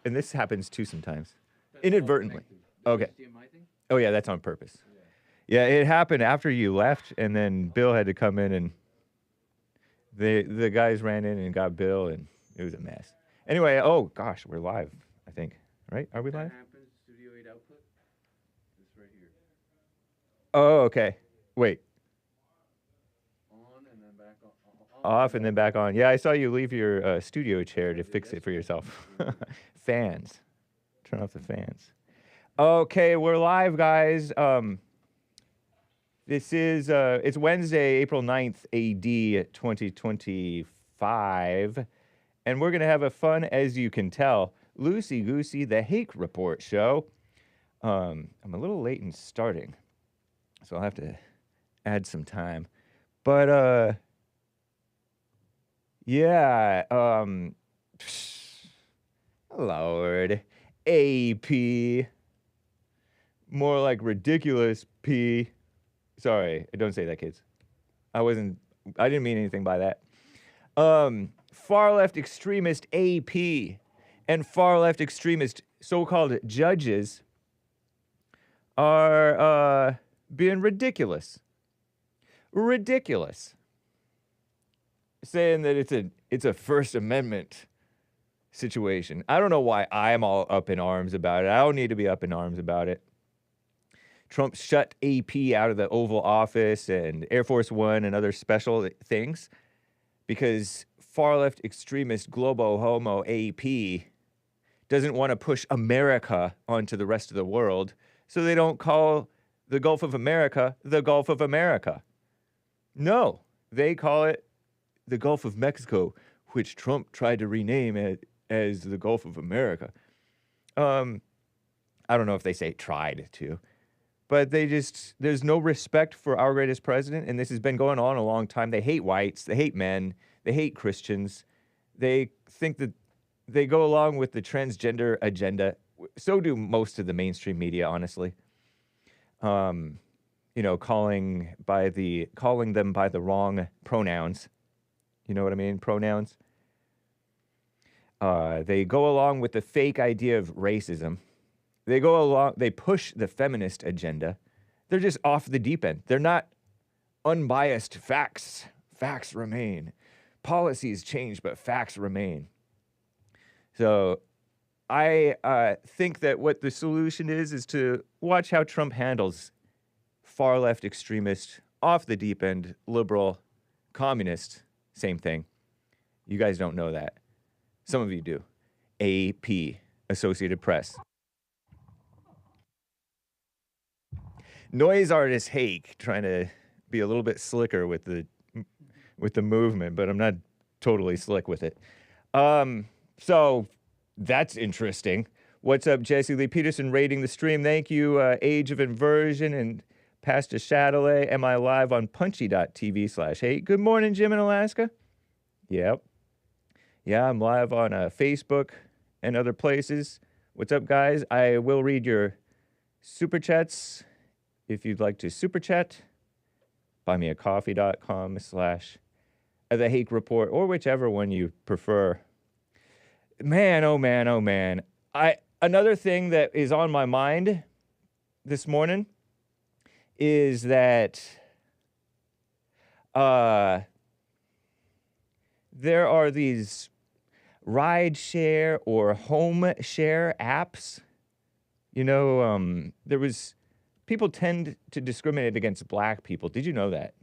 And this happens too sometimes. Inadvertently. Okay. Oh, yeah, that's on purpose. Yeah, it happened after you left, and then Bill had to come in, and the guys ran in and got Bill, and it was a mess. Anyway, oh, gosh, we're live, I think. Right? Are we live? Studio 8 output. This right here. Oh, okay. Wait. On and then back on. Off and then back on. Yeah, I saw you leave your studio chair to fix it for yourself. Fans. Turn off the fans. Okay, we're live, guys. This is, it's Wednesday, April 9th, AD 2025. And we're going to have a fun, as you can tell, loosey-goosey, the Hake Report show. I'm a little late in starting, so I'll have to add some time. But, yeah, Lord, AP, more like ridiculous P. Sorry, don't say that, kids. I didn't mean anything by that. Far left extremist AP and far left extremist so-called judges are being ridiculous. Ridiculous. Saying that it's a First Amendment situation. I don't know why I'm all up in arms about it. I don't need to be up in arms about it. Trump shut AP out of the Oval Office and Air Force One and other special things because far-left extremist globo homo AP doesn't want to push America onto the rest of the world, so they don't call the Gulf of America the Gulf of America. No, they call it the Gulf of Mexico, which Trump tried to rename as the Gulf of America. I don't know if they say tried to. But there's no respect for our greatest president, and this has been going on a long time. They hate whites, they hate men, they hate Christians. They think that they go along with the transgender agenda. So do most of the mainstream media, honestly. You know, calling them by the wrong pronouns. You know what I mean? Pronouns. They go along with the fake idea of racism. They push the feminist agenda. They're just off the deep end. They're not unbiased facts. Facts remain. Policies change, but facts remain. So I think that what the solution is to watch how Trump handles far left extremist, off the deep end, liberal, communist, same thing. You guys don't know that. Some of you do. AP, Associated Press. Noise artist Hake trying to be a little bit slicker with the movement, but I'm not totally slick with it. So that's interesting. What's up, Jesse Lee Peterson rating the stream? Thank you, Age of Inversion and Pastor Chatelet. Am I live on punchy.tv/Hake? Good morning, Jim in Alaska. Yep. Yeah, I'm live on Facebook and other places. What's up, guys? I will read your super chats. If you'd like to super chat, buymeacoffee.com/The Hake Report, or whichever one you prefer. Man, oh man, oh man. Another thing that is on my mind this morning is that there are these ride share or home share apps. You know, people tend to discriminate against black people. Did you know that?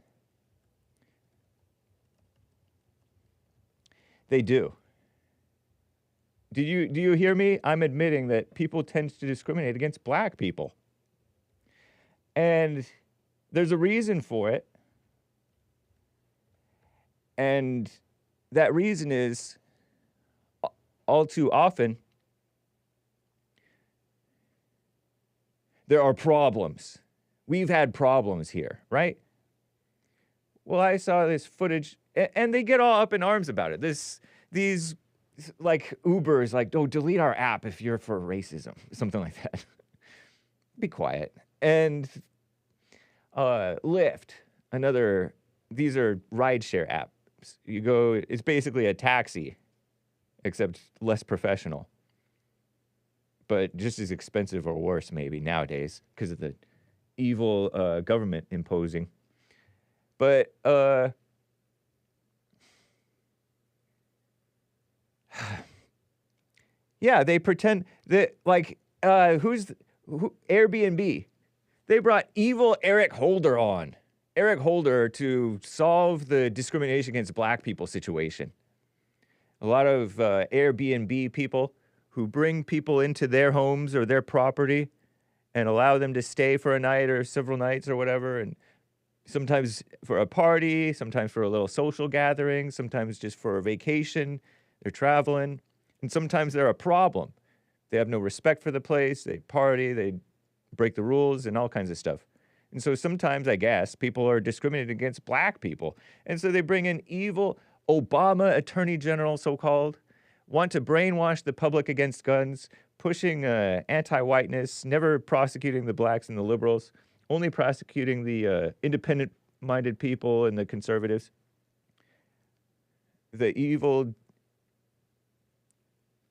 They do. Do you hear me? I'm admitting that people tend to discriminate against black people. And there's a reason for it. And that reason is, all too often, there are problems. We've had problems here, right? Well, I saw this footage, and they get all up in arms about it. These like Ubers, like, oh, delete our app if you're for racism, something like that. Be quiet. And Lyft, these are rideshare apps. You go, it's basically a taxi, except less professional. But just as expensive or worse, maybe, nowadays, because of the evil government imposing. But, yeah, they pretend that, like, Airbnb. They brought evil Eric Holder on. Eric Holder to solve the discrimination against black people situation. A lot of Airbnb people who bring people into their homes or their property and allow them to stay for a night or several nights or whatever, and sometimes for a party, sometimes for a little social gathering, sometimes just for a vacation. They're traveling, and sometimes they're a problem. They have no respect for the place. They party, they break the rules, and all kinds of stuff. And so sometimes, I guess, people are discriminated against black people. And so they bring in evil Obama Attorney General, so-called, want to brainwash the public against guns, pushing anti-whiteness, never prosecuting the blacks and the liberals, only prosecuting the independent-minded people and the conservatives. The evil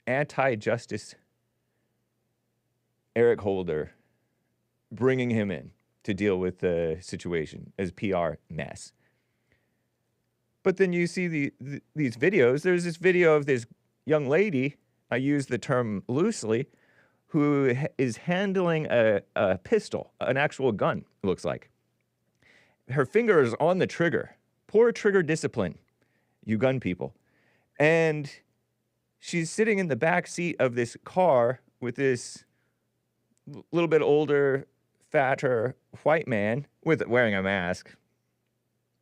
anti-justice Eric Holder, bringing him in to deal with the situation as PR mess. But then you see these videos. There's this video of this young lady, I use the term loosely, who is handling a pistol, an actual gun, it looks like. Her finger is on the trigger. Poor trigger discipline, you gun people. And she's sitting in the back seat of this car with this little bit older, fatter white man wearing a mask.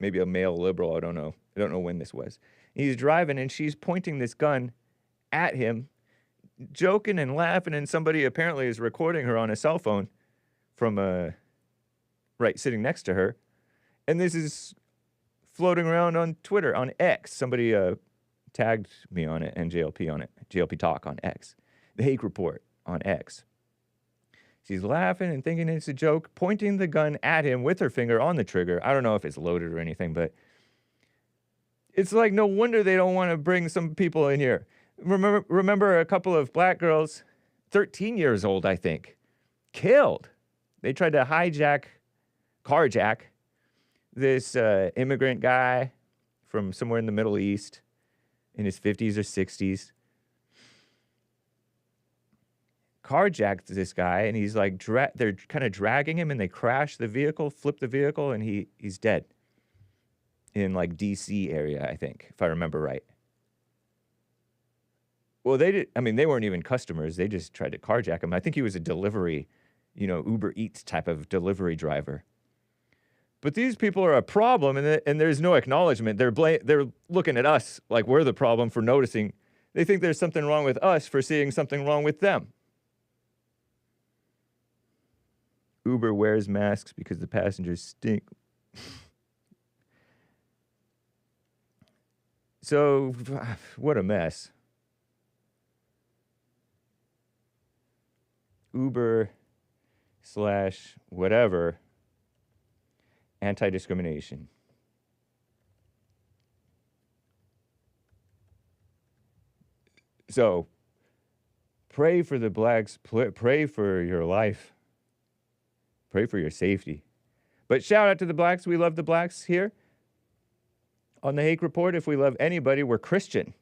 Maybe a male liberal, I don't know. I don't know when this was. He's driving and she's pointing this gun at him, joking and laughing, and somebody apparently is recording her on a cell phone from right sitting next to her. And this is floating around on Twitter, on X. Somebody tagged me on it and JLP on it, JLP Talk on X. The Hake Report on X. She's laughing and thinking it's a joke, pointing the gun at him with her finger on the trigger. I don't know if it's loaded or anything, but it's like no wonder they don't want to bring some people in here. Remember a couple of black girls, 13 years old, I think, killed. They tried to carjack this immigrant guy from somewhere in the Middle East in his 50s or 60s. Carjacked this guy, and he's like, they're kind of dragging him, and they crash the vehicle, flip the vehicle, and he's dead. In like DC area, I think, if I remember right. Well, they weren't even customers. They just tried to carjack him. I think he was a delivery, Uber Eats type of delivery driver. But these people are a problem, and there's no acknowledgement. They're looking at us like we're the problem for noticing. They think there's something wrong with us for seeing something wrong with them. Uber wears masks because the passengers stink. So, what a mess. Uber / whatever, anti-discrimination. So, pray for the blacks, pray for your life, pray for your safety. But shout out to the blacks. We love the blacks here. On the Hake Report, if we love anybody, we're Christian.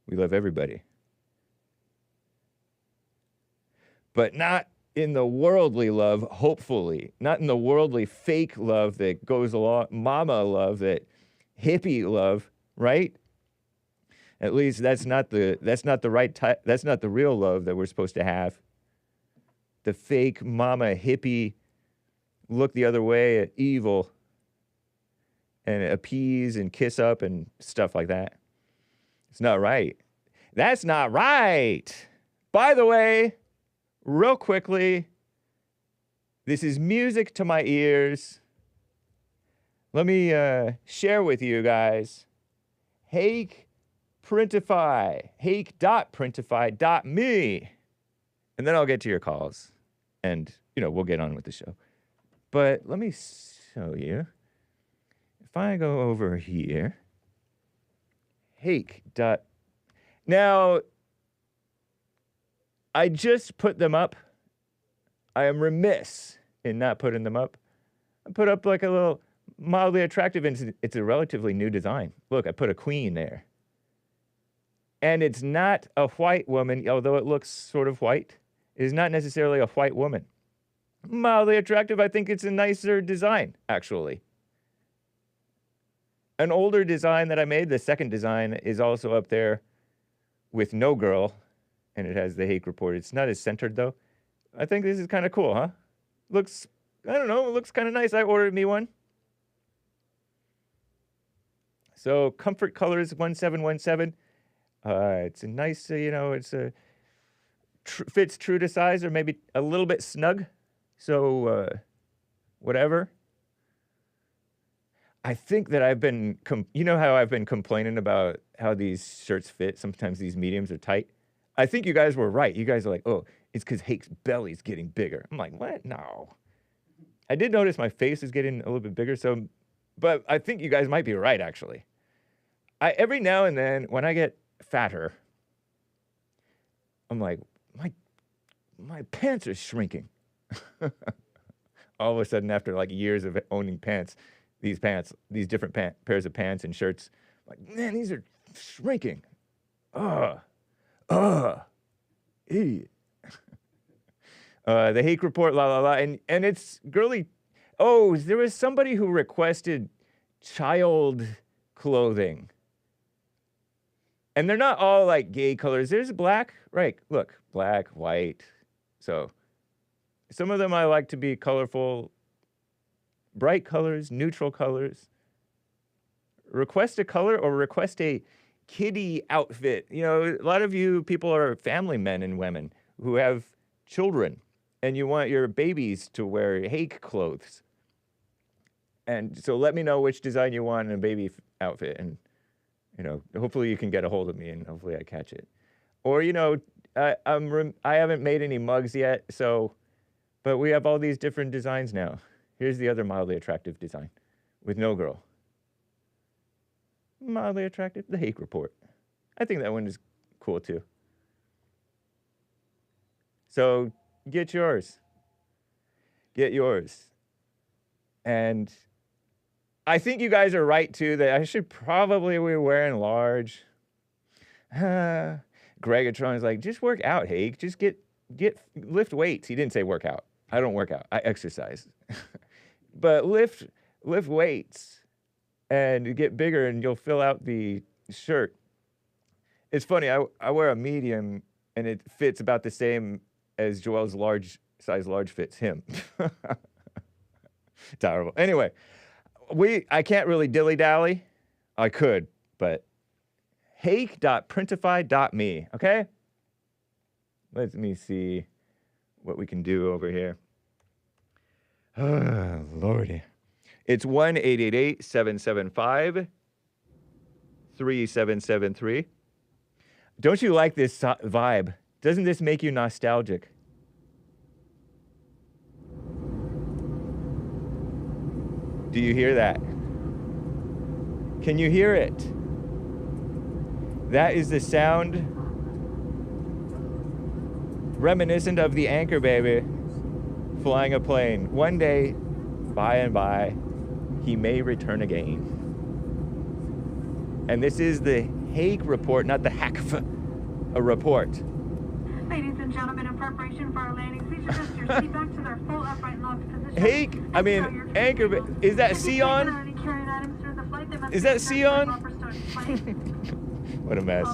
We love everybody. But not in the worldly love, hopefully. Not in the worldly fake love that goes along, mama love, that hippie love, right? At least that's not the right type, that's not the real love that we're supposed to have. The fake mama hippie look the other way at evil and appease and kiss up and stuff like that. It's not right. That's not right. By the way, real quickly, this is music to my ears. Let me share with you guys Hake Printify, hake.printify.me. And then I'll get to your calls. And, we'll get on with the show. But let me show you. If I go over here, Hake. Now, I just put them up. I am remiss in not putting them up. I put up like a little mildly attractive, and it's a relatively new design. Look, I put a queen there. And it's not a white woman, although it looks sort of white. It is not necessarily a white woman. Mildly attractive, I think it's a nicer design, actually. An older design that I made, the second design, is also up there with no girl, and it has the Hake report. It's not as centered, though. I think this is kind of cool, huh? Looks, I don't know, it looks kind of nice. I ordered me one. So, Comfort Colors 1717. It's a nice, it's a fits true to size, or maybe a little bit snug. So, whatever. I think that I've been, how I've been complaining about how these shirts fit. Sometimes these mediums are tight. I think you guys were right. You guys are like, oh, it's because Hake's belly's getting bigger. I'm like, what? No. I did notice my face is getting a little bit bigger. So, but I think you guys might be right, actually. Every now and then, when I get fatter, I'm like, my pants are shrinking. All of a sudden, after like years of owning pants, these different pairs of pants and shirts, I'm like, man, these are shrinking. Idiot. The Hake report, la la la, and it's girly. Oh, there was somebody who requested child clothing. And they're not all like gay colors. There's black, right? Look, black, white. So some of them I like to be colorful, bright colors, neutral colors. Request a color or request a kiddie outfit. A lot of you people are family men and women who have children, and you want your babies to wear Hake clothes. And so let me know which design you want in a baby outfit, and hopefully you can get a hold of me, and hopefully I catch it. Or, I haven't made any mugs yet, but we have all these different designs now. Here's the other mildly attractive design with no girl. Mildly attractive, the Hake report. I think that one is cool too. So get yours. Get yours. And I think you guys are right, too, that I should probably be wearing large. Greggatron is like, just work out, Hake. Just lift weights. He didn't say work out. I don't work out. I exercise. But lift weights and get bigger, and you'll fill out the shirt. It's funny. I wear a medium, and it fits about the same as Joel's large fits him. Terrible. Anyway. I can't really dilly-dally. I could, but hake.printify.me, okay? Let me see what we can do over here. Oh, Lordy. It's 1-888-775-3773. Don't you like this vibe? Doesn't this make you nostalgic? Do you hear that? Can you hear it? That is the sound reminiscent of the anchor baby flying a plane. One day, by and by, he may return again. And this is the Hake report, not the HACF report. Ladies and gentlemen, in preparation for our landing, please adjust your seat back to their full upright locked position. Hake, anchor, is that Sion? Is that Sion? What a mess.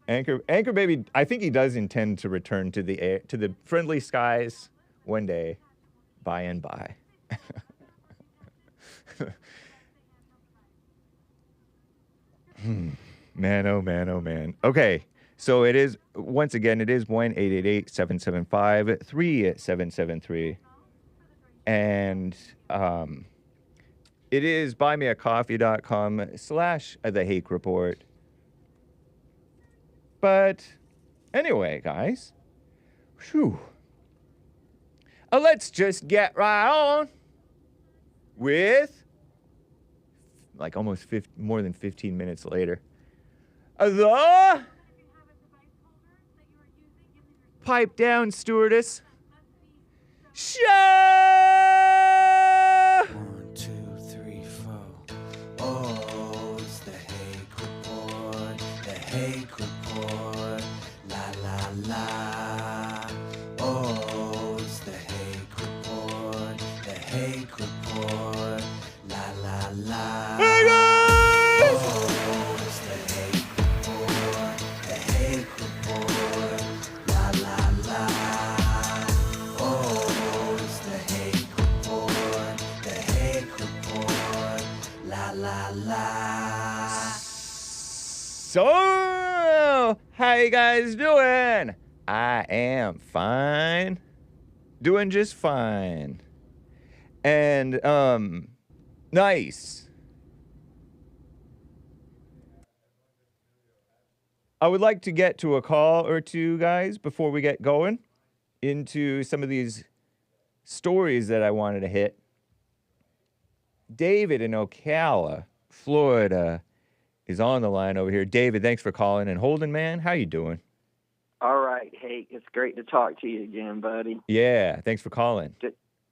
Anchor baby, I think he does intend to return to the air, to the friendly skies one day, by and by. Man, oh man, oh man. Okay, so it is, once again, it is 1-888-775-3773. And it is buymeacoffee.com/the Hake report. But anyway, guys, whew. Let's just get right on with like almost more than 15 minutes later. The pipe down, stewardess. Show! 1, 2, 3, 4. Oh, it's the Hake Report. The Hake Report. La la la. Oh, it's the Hake Report. The Hake Report. La la la. Hey guys! Oh, it's the Hake Report. The Hake Report. La la la. Oh, it's the Hake Report. The Hake Report. La la la. So, how you guys doing? I am fine. Doing just fine. And, nice. I would like to get to a call or two, guys, before we get going into some of these stories that I wanted to hit. David in Ocala, Florida, is on the line over here. David, thanks for calling and holding, man. How you doing? All right, Hake. It's great to talk to you again, buddy. Yeah, thanks for calling.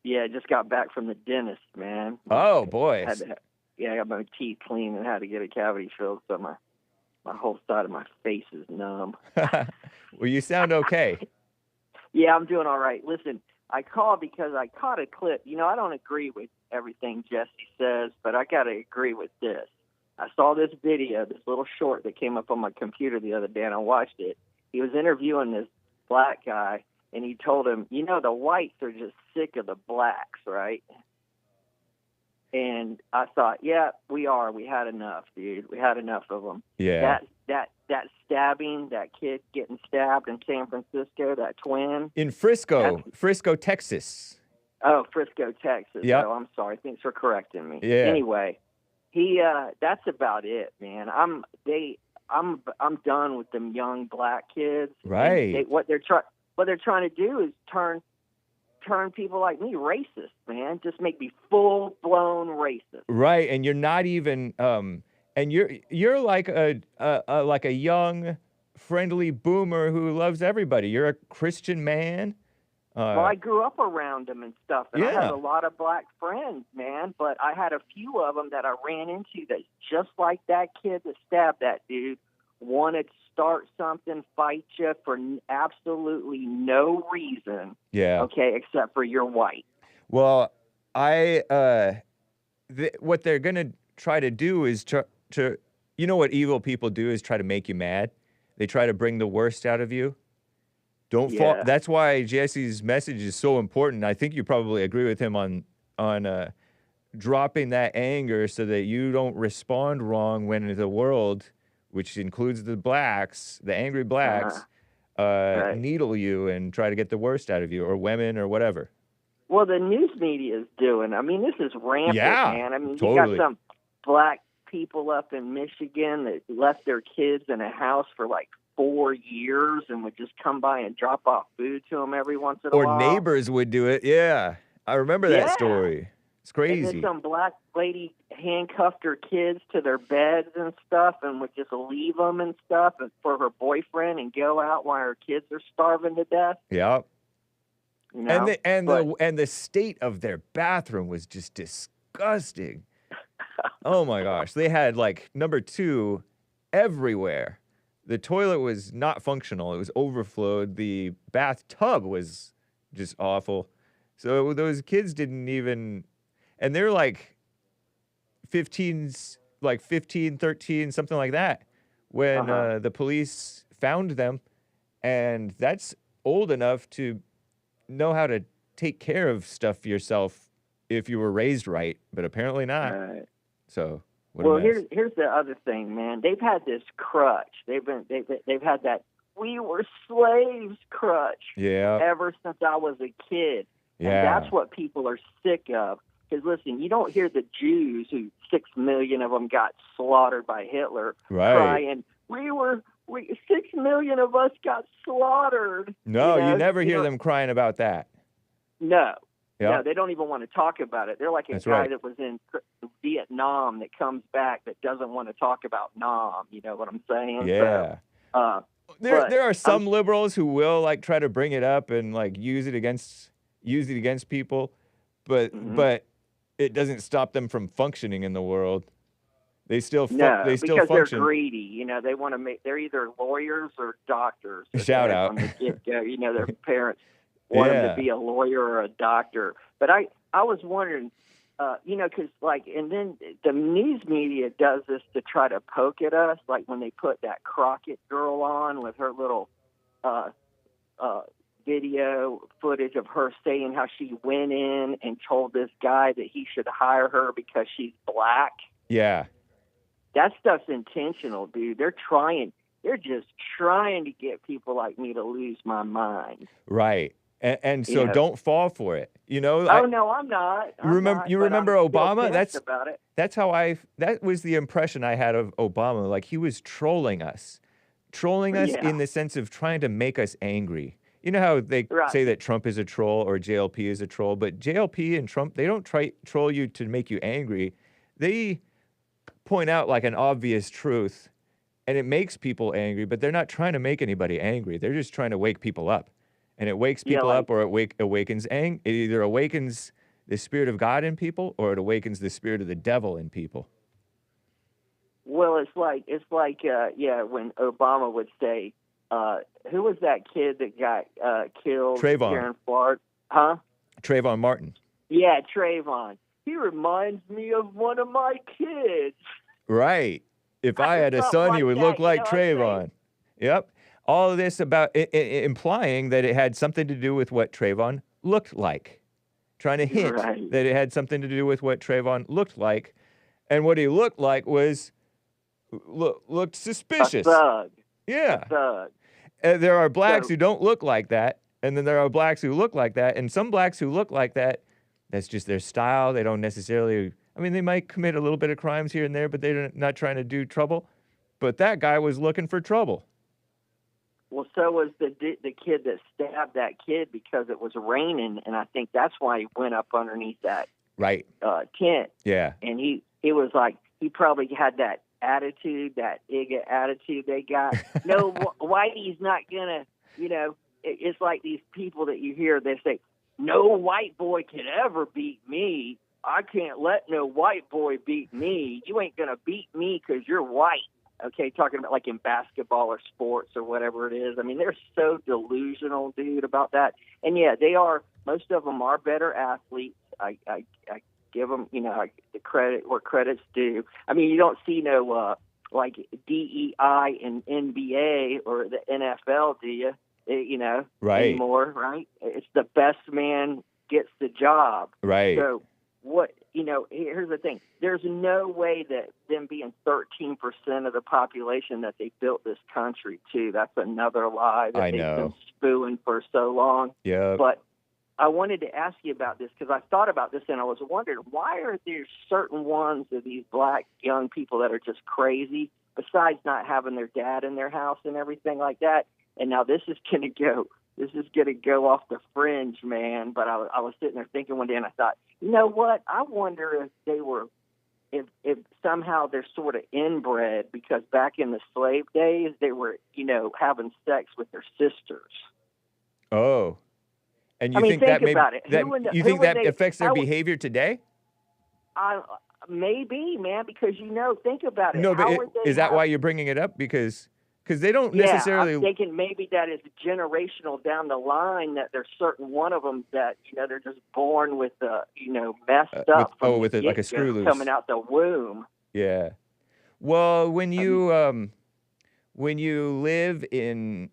Yeah, just got back from the dentist, man. Oh, boy. I got my teeth cleaned and had to get a cavity filled, so my whole side of my face is numb. Well, you sound okay. Yeah, I'm doing all right. Listen, I called because I caught a clip. You know, I don't agree with everything Jesse says, but I got to agree with this. I saw this video, this little short that came up on my computer the other day, and I watched it. He was interviewing this black guy, and he told him, you know, the whites are just sick of the blacks, right? And I thought, yeah, we are. We had enough, dude. We had enough of them. Yeah. That stabbing, that kid getting stabbed in San Francisco, that twin. In Frisco, Texas. Oh, Frisco, Texas. Yep. Oh, I'm sorry. Thanks for correcting me. Yeah. Anyway, that's about it, man. I'm done with them young black kids. Right. What they're trying to do is turn people like me racist, man. Just make me full blown racist. Right, and you're not even and you're like a young friendly boomer who loves everybody. You're a Christian man. Well, I grew up around them and stuff, and I Yeah. had a lot of black friends, man. But I had a few of them that I ran into that, just like that kid that stabbed that dude, wanted to start something, fight you for absolutely no reason. Yeah. Okay, except for you're white. Well, what they're gonna try to do is to you know what evil people do is try to make you mad. They try to bring the worst out of you. Don't fall. Yeah. That's why Jesse's message is so important. I think you probably agree with him on dropping that anger so that you don't respond wrong when the world, which includes the blacks, the angry blacks, Right. needle you and try to get the worst out of you, or women, or whatever. Well, the news media is doing. I mean, this is rampant, Yeah, man. I mean, totally. you got some black people up in Michigan that left their kids in a house for like 4 years and would just come by and drop off food to them every once in a while. Or neighbors would do it. Yeah, I remember that Yeah. story. It's And crazy. then some black lady handcuffed her kids to their beds and stuff and would just leave them and stuff for her boyfriend and go out while her kids are starving to death. Yeah. You know? And the state of their bathroom was just disgusting. Oh my gosh, they had like number 2 everywhere. The toilet was not functional; it was overflowed. The bathtub was just awful. So those kids didn't even, and they're like 15, 13, something like that, when the police found them, and that's old enough to know how to take care of stuff yourself if you were raised right, but apparently not. Right. So, what a Well, mess. here's the other thing, man. They've had this crutch. They've had that "we were slaves" crutch Yeah, ever since I was a kid. yeah, And that's what people are sick of. Because listen, you don't hear the Jews, who 6 million of them got slaughtered by Hitler, right. crying, "We 6 million of us got slaughtered." No, you know? you never You hear know- them crying about that. No. Yeah. No, they don't even want to talk about it. They're like a That's guy right. that was in Vietnam that comes back that doesn't want to talk about Nam. You know what I'm saying? Yeah. So, There but are some liberals who will like try to bring it up and like use it against people, but it doesn't stop them from functioning in the world. They still no, they still because function. they're greedy. You know, they want to make. They're either lawyers or doctors. Shout out. From the get-go. You know, their parents want them to be a lawyer or a doctor. But I was wondering, you know, because like, and then the news media does this to try to poke at us, like when they put that Crockett girl on with her little video footage of her saying how she went in and told this guy that he should hire her because she's black. Yeah. That stuff's intentional, dude. They're just trying to get people like me to lose my mind. Right. And so don't fall for it. You know? Oh, no, I'm not. You remember Obama? That's That was the impression I had of Obama. Like he was trolling us in the sense of trying to make us angry. You know how they say that Trump is a troll or JLP is a troll, but JLP and Trump, they don't troll you to make you angry. They point out like an obvious truth and it makes people angry, but they're not trying to make anybody angry. They're just trying to wake people up. And it wakes people up or it awakens it either awakens the spirit of God in people or it awakens the spirit of the devil in people. Well, it's like when Obama would say, who was that kid that got killed Trayvon. here in Florida? Huh? Trayvon Martin. Yeah, Trayvon. He reminds me of one of my kids. Right. If I had a son, he would look like Trayvon. Yep. All of this about implying that it had something to do with what Trayvon looked like. Trying to hint that it had something to do with what Trayvon looked like. And what he looked like was looked suspicious. A thug. Yeah. A thug. There are blacks who don't look like that, and then there are blacks who look like that, and some blacks who look like that, that's just their style. They don't necessarily, I mean, they might commit a little bit of crimes here and there, but they're not trying to do trouble. But that guy was looking for trouble. Well, so was the kid that stabbed that kid because it was raining, and I think that's why he went up underneath that tent. Yeah. And he was like, he probably had that attitude, that iga attitude they got. No, Whitey's not gonna, you know, it's like these people that you hear, they say, no white boy can ever beat me. I can't let no white boy beat me. You ain't gonna beat me because you're white. Okay, talking about like in basketball or sports or whatever it is. I mean, they're so delusional, dude, about that. And yeah, they are. Most of them are better athletes. I give them, you know, the credit where credit's due. I mean, you don't see no like DEI in NBA or the NFL, do you? You know, anymore, right? It's the best man gets the job. Right. So what, you know, here's the thing. There's no way that them being 13% of the population that they built this country to, that's another lie that they've been spewing for so long. Yeah. But I wanted to ask you about this because I thought about this and I was wondering, why are there certain ones of these black young people that are just crazy, besides not having their dad in their house and everything like that? And now this is going to go off the fringe, man. But I was sitting there thinking one day and I thought, you know what? I wonder if they were, if somehow they're sort of inbred, because back in the slave days, they were, you know, having sex with their sisters. Oh. And you think about it. You think that affects their behavior today? Maybe, man, because, you know, think about it. No, but is that why you're bringing it up? Because they don't necessarily. I'm thinking maybe that is generational down the line, that there's certain one of them that, you know, they're just born with, you know, messed up. With like a screw loose coming out the womb. Yeah. Well, when you live in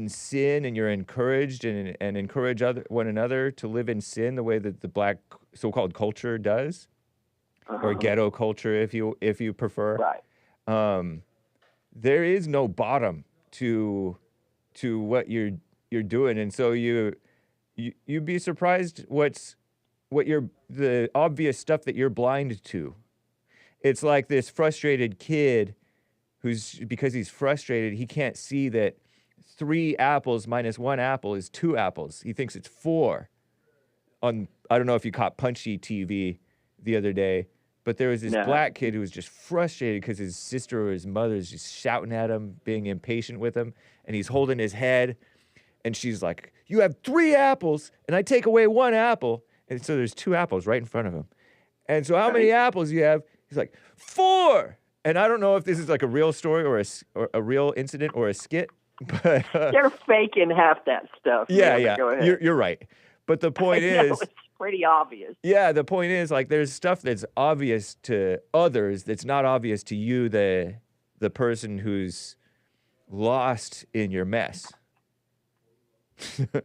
sin and you're encouraged and encourage one another to live in sin the way that the black so-called culture does, or ghetto culture, if you prefer. Right. There is no bottom to what you're doing, and so you'd be surprised the obvious stuff that you're blind to. It's like this frustrated kid because he's frustrated, he can't see that 3 apples minus 1 apple is 2 apples. He thinks it's 4. on, I don't know if you caught Punchy TV the other day, but there was this black kid who was just frustrated because his sister or his mother is just shouting at him, being impatient with him, and he's holding his head, and she's like, "You have 3 apples, and I take away 1 apple." And so there's 2 apples right in front of him. And so how many apples do you have? He's like, 4. And I don't know if this is like a real story or a real incident or a skit, but they're faking half that stuff. Yeah. Go ahead. You're right. But the point is, it's pretty obvious. Yeah, the point is, like, there's stuff that's obvious to others that's not obvious to you, the person who's lost in your mess.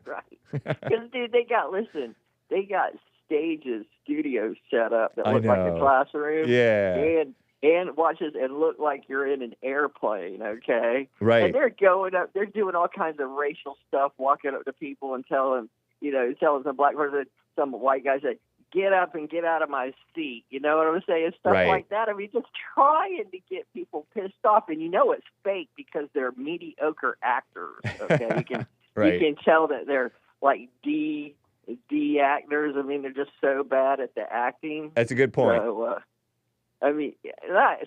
Right. Because, dude, they got stages, studios set up that look like a classroom. Yeah. And watches and look like you're in an airplane, okay? Right. And they're going up, they're doing all kinds of racial stuff, walking up to people and telling some black person, some white guy said, "Get up and get out of my seat." You know what I'm saying? Stuff like that. I mean, just trying to get people pissed off. And you know it's fake because they're mediocre actors, okay? You can tell that they're like D actors. I mean, they're just so bad at the acting. That's a good point. So,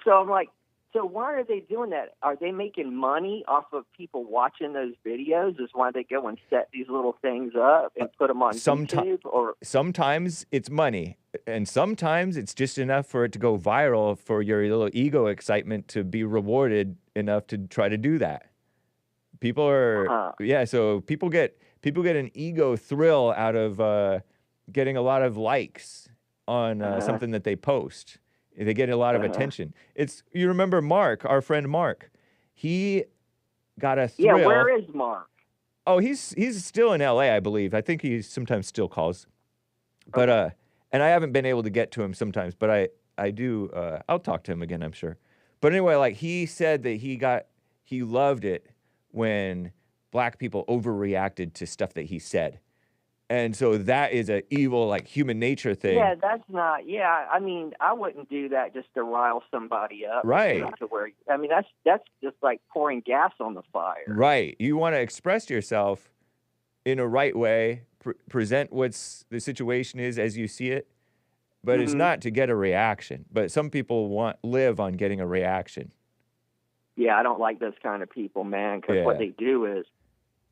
so I'm like, so why are they doing that? Are they making money off of people watching those videos? Is why they go and set these little things up and put them on YouTube? Or sometimes it's money, and sometimes it's just enough for it to go viral for your little ego excitement to be rewarded enough to try to do that. People are so people get an ego thrill out of getting a lot of likes on something that they post. They get a lot of attention. You remember Mark, our friend Mark? He got a thrill. Yeah, where is Mark? Oh, he's still in LA, I believe. I think he sometimes still calls. But and I haven't been able to get to him sometimes, but I do I'll talk to him again, I'm sure. But anyway, like, he said that he loved it when black people overreacted to stuff that he said. And so that is an evil, like, human nature thing. Yeah, that's not. Yeah, I mean, I wouldn't do that just to rile somebody up. Right. To where, I mean, that's just like pouring gas on the fire. Right. You want to express yourself in a right way, present what's the situation is as you see it, but it's not to get a reaction. But some people live on getting a reaction. Yeah, I don't like those kind of people, man, because what they do is,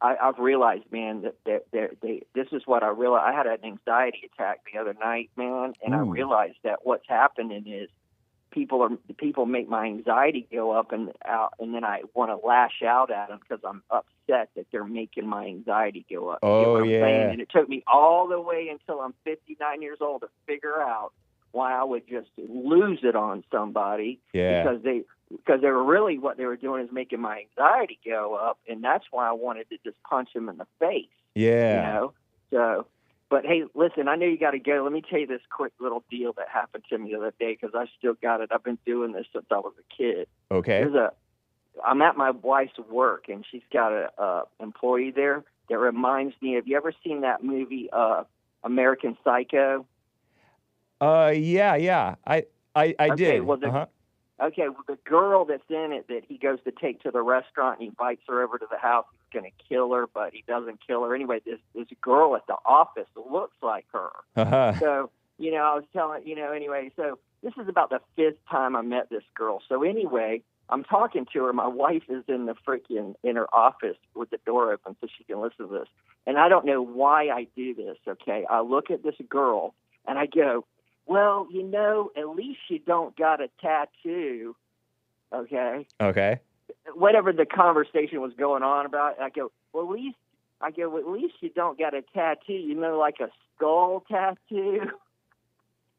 I've realized, man, that this is what I realized. I had an anxiety attack the other night, man, and I realized that what's happening is people make my anxiety go up and out, and then I want to lash out at them because I'm upset that they're making my anxiety go up. Oh, yeah. And it took me all the way until I'm 59 years old to figure out why I would just lose it on somebody because they were really, what they were doing is making my anxiety go up, and that's why I wanted to just punch them in the face. Yeah. You know? So, but hey, listen, I know you got to go. Let me tell you this quick little deal that happened to me the other day because I still got it. I've been doing this since I was a kid. Okay. I'm at my wife's work, and she's got a employee there that reminds me. Have you ever seen that movie, American Psycho? Yeah. I did. Well, okay, well, the girl that's in it that he goes to take to the restaurant, and he invites her over to the house. He's going to kill her, but he doesn't kill her. Anyway, this girl at the office looks like her. So, I was telling, anyway, so this is about the 5th time I met this girl. So anyway, I'm talking to her. My wife is in her office with the door open so she can listen to this. And I don't know why I do this, okay? I look at this girl, and I go, well, at least you don't got a tattoo, okay? Okay. Whatever the conversation was going on about, I go, at least you don't got a tattoo, like a skull tattoo.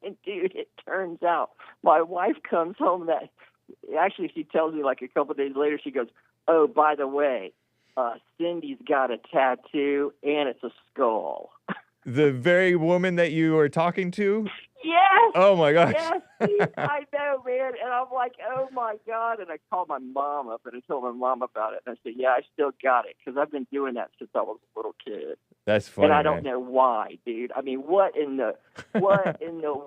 And dude, it turns out my wife comes home actually she tells me like a couple of days later, she goes, oh, by the way, Cindy's got a tattoo and it's a skull. The very woman that you were talking to? Yes. Oh, my gosh. Yes, I know, man. And I'm like, oh, my God. And I called my mom up, and I told my mom about it. And I said, yeah, I still got it, because I've been doing that since I was a little kid. That's funny, and I don't know why, dude. I mean, what in the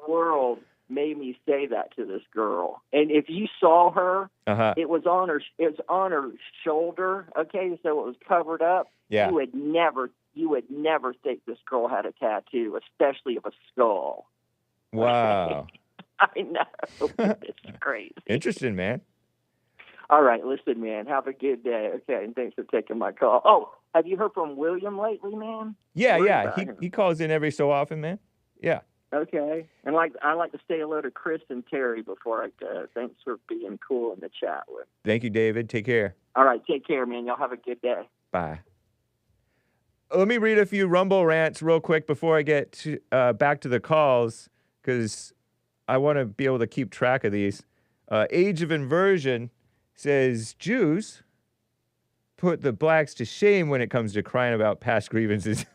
world made me say that to this girl? And if you saw her, it was on her shoulder, okay? So it was covered up. Yeah. You you would never think this girl had a tattoo, especially of a skull. Wow. I know. It's crazy. Interesting, man. All right, listen, man. Have a good day. Okay, and thanks for taking my call. Oh, have you heard from William lately, man? Yeah, Word yeah. about him. He calls in every so often, man. Yeah. Okay. And I like to say hello to Chris and Terry before I go. Thanks for being cool in the chat with. Thank you, David. Take care. All right, take care, man. Y'all have a good day. Bye. Let me read a few Rumble rants real quick before I get to, back to the calls, because I want to be able to keep track of these. Age of Inversion says Jews put the blacks to shame when it comes to crying about past grievances.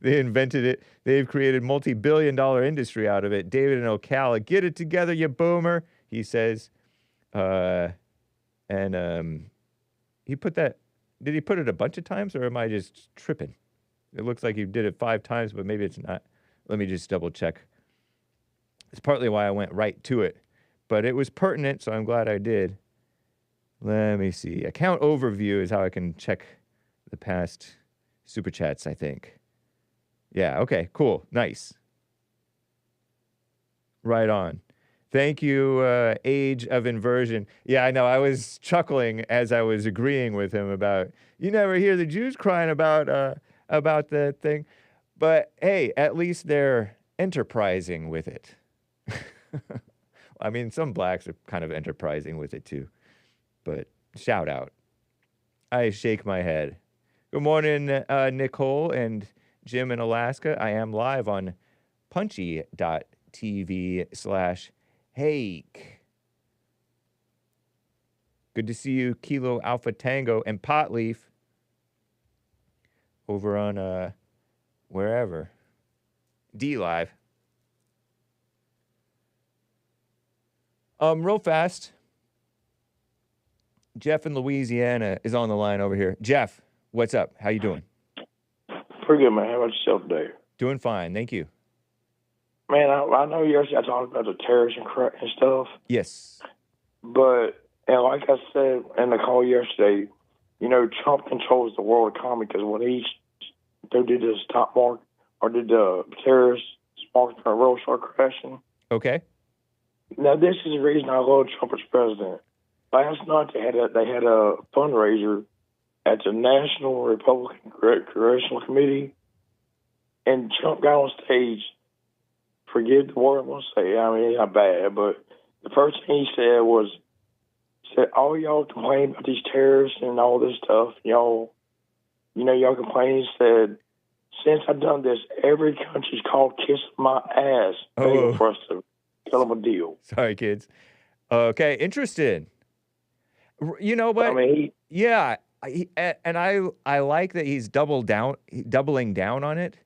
They invented it. They've created multi-billion-dollar industry out of it. David and Ocala, get it together, you boomer, he says. He put that, did he put it a bunch of times, or am I just tripping? It looks like he did it 5 times, but maybe it's not. Let me just double check. It's partly why I went right to it, but it was pertinent, so I'm glad I did. Let me see. Account overview is how I can check the past super chats, I think. Yeah, okay, cool, nice. Right on. Thank you, Age of Inversion. Yeah, I know, I was chuckling as I was agreeing with him about, you never hear the Jews crying about the thing. But hey, at least they're enterprising with it. I mean, some blacks are kind of enterprising with it too. But shout out. I shake my head. Good morning, Nicole and Jim in Alaska. I am live on punchy.tv/Hake. Good to see you, Kilo Alpha Tango and Potleaf over on wherever. D Live. Real fast. Jeff in Louisiana is on the line over here. Jeff, what's up? How you doing? Pretty good, man. How about yourself today? Doing fine, thank you. Man, I know yesterday I talked about the terrorists and stuff. Yes. But, and like I said in the call yesterday, you know, Trump controls the world economy because when he did the stock market or did the terrorist market for world start crashing. Okay. Now, this is the reason I love Trump as president. Last night they had a fundraiser at the National Republican Congressional Committee, and Trump got on stage. Forgive the word I'm going to say. I mean, it's not bad, but the first thing he said was, all y'all complain about these terrorists and all this stuff. Y'all complain. He said, since I've done this, every country's called kiss my ass, begging for us to tell them a deal. Sorry, kids. Okay, interesting. You know what? I mean, I like that he's doubling down on it.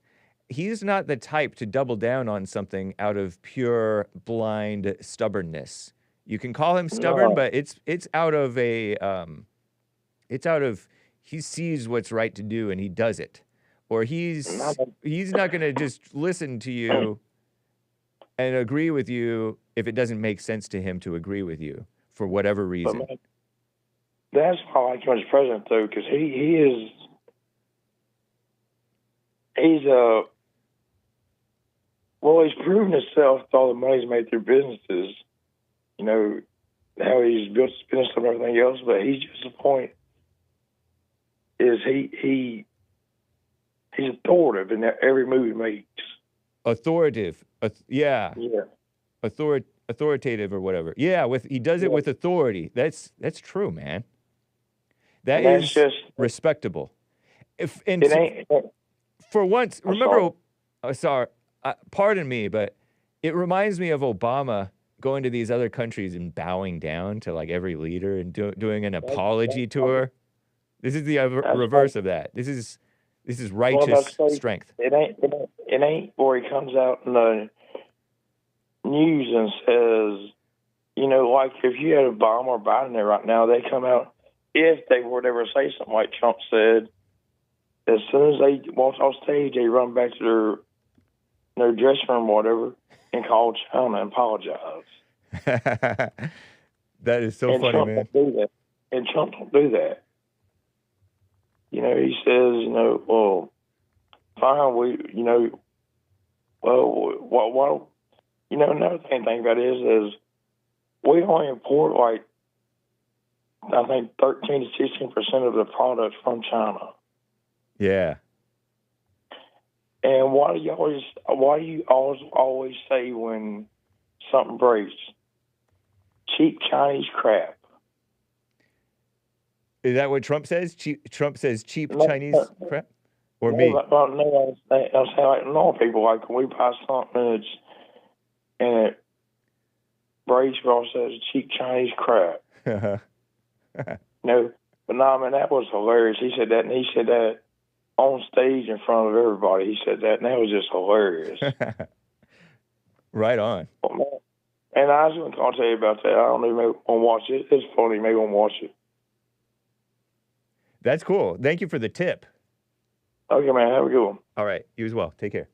He's not the type to double down on something out of pure blind stubbornness. You can call him stubborn, but it's out of he sees what's right to do and he does it. Or he's not going to just listen to you and agree with you if it doesn't make sense to him to agree with you for whatever reason. Man, that's why I like him as president, though, because he's proven himself with all the money he's made through businesses. You know, how he's built his business and everything else, but he's just the point is he's authoritative in every move he makes. Authoritative. Yeah. Authoritative or whatever. Yeah, he does it with authority. That's true, man. That's just respectable. For once, remember, pardon me, but it reminds me of Obama going to these other countries and bowing down to like every leader and doing an apology tour. This is the reverse of that. This is righteous strength. It ain't where he comes out in the news and says, you know, like if you had Obama or Biden there right now, they come out, if they would ever say something like Trump said, as soon as they walk off stage, they run back to their dressing room or whatever and call China and apologize. That is so funny, Trump man. Don't do that. And Trump don't do that. You know, he says, you know, well, fine. Well, another thing about it is we only import like, I think 13 to 16% of the products from China. Yeah. And why do you always say when something breaks, cheap Chinese crap? Is that what Trump says? Trump says cheap Chinese crap? Or me? No, I'm saying like normal people, like when we buy something and it breaks, we all says cheap Chinese crap. No, but no, I mean, that was hilarious. He said that, and he said that on stage in front of everybody. He said that, and that was just hilarious. Right on. And I was going to tell you about that. I don't even want to watch it. It's funny. Maybe want to watch it. That's cool. Thank you for the tip. Okay, man. Have a good one. All right. You as well. Take care.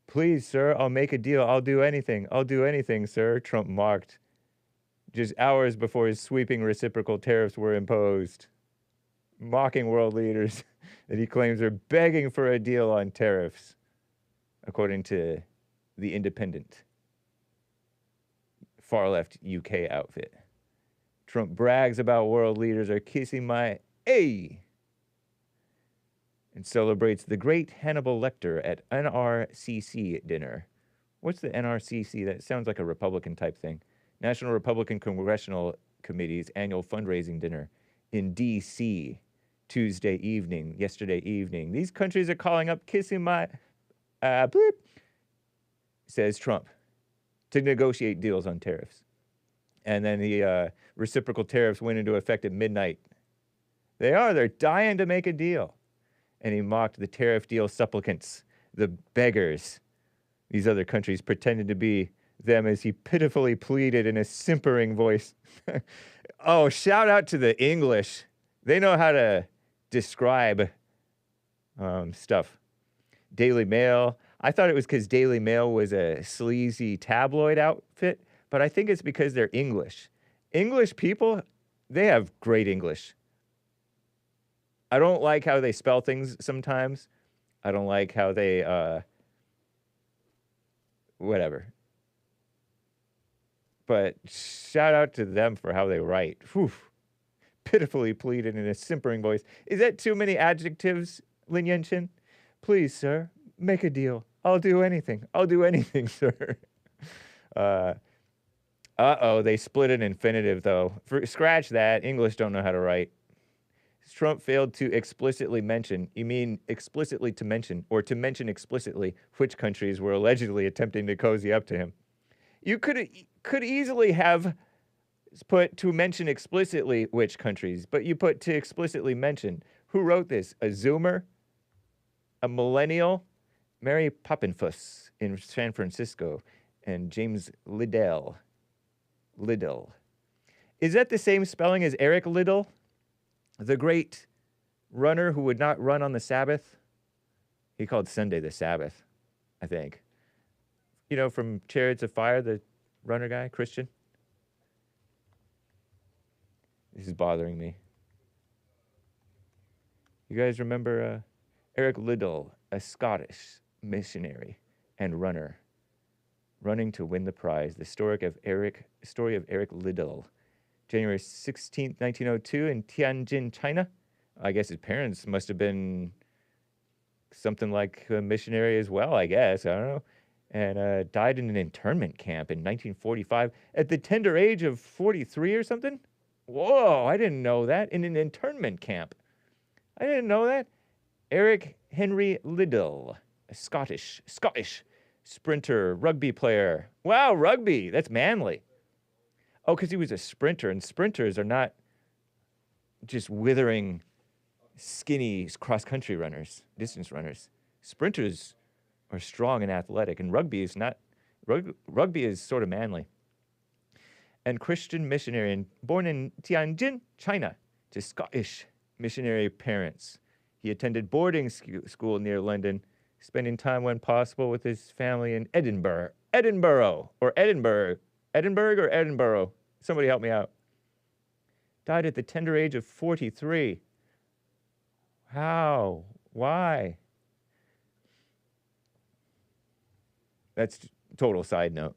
Please, sir, I'll make a deal. I'll do anything. I'll do anything, sir, Trump mocked just hours before his sweeping reciprocal tariffs were imposed, mocking world leaders that he claims are begging for a deal on tariffs, according to The Independent, far-left UK outfit. Trump brags about world leaders are kissing my A and celebrates the great Hannibal Lecter at NRCC dinner. What's the NRCC? That sounds like a Republican-type thing. National Republican Congressional Committee's annual fundraising dinner in D.C. yesterday evening. These countries are calling up kissing my bleep, says Trump, to negotiate deals on tariffs. And then the reciprocal tariffs went into effect at midnight. They're dying to make a deal. And he mocked the tariff deal supplicants, the beggars. These other countries pretended to be them as he pitifully pleaded in a simpering voice. Oh, shout out to the English. They know how to describe stuff. Daily Mail. I thought it was because Daily Mail was a sleazy tabloid outfit, but I think it's because they're English. English people, they have great English. I don't like how they spell things sometimes. I don't like how they, whatever. But shout out to them for how they write. Whew. Pitifully pleaded in a simpering voice. Is that too many adjectives, Lin Yenshin? Please, sir, make a deal. I'll do anything. I'll do anything, sir. Uh-oh, they split an infinitive, though. Scratch that. English don't know how to write. Trump failed to explicitly mention, you mean explicitly to mention, or to mention explicitly which countries were allegedly attempting to cozy up to him. You could easily have put to mention explicitly which countries, but you put to explicitly mention. Who wrote this? A Zoomer? A millennial? Mary Poppinfuss in San Francisco, and James Liddell. Is that the same spelling as Eric Liddell? The great runner who would not run on the Sabbath? He called Sunday the Sabbath, I think. You know, from Chariots of Fire, the runner guy, Christian. This is bothering me. You guys remember Eric Liddell, a Scottish missionary and runner, running to win the prize. The story of Eric Liddell. January 16th, 1902 in Tianjin, China. I guess his parents must have been something like a missionary as well, I guess. I don't know. And died in an internment camp in 1945 at the tender age of 43 or something. Whoa, I didn't know that. In an internment camp. I didn't know that. Eric Henry Liddell, a Scottish sprinter, rugby player. Wow, rugby. That's manly. Oh, because he was a sprinter, and sprinters are not just withering, skinny cross-country runners, distance runners. Sprinters are strong and athletic, and rugby is not. Rugby is sort of manly. And Christian missionary, born in Tianjin, China, to Scottish missionary parents. He attended boarding school near London, spending time when possible with his family in Edinburgh. Somebody help me out. Died at the tender age of 43. How? Why? That's total side note.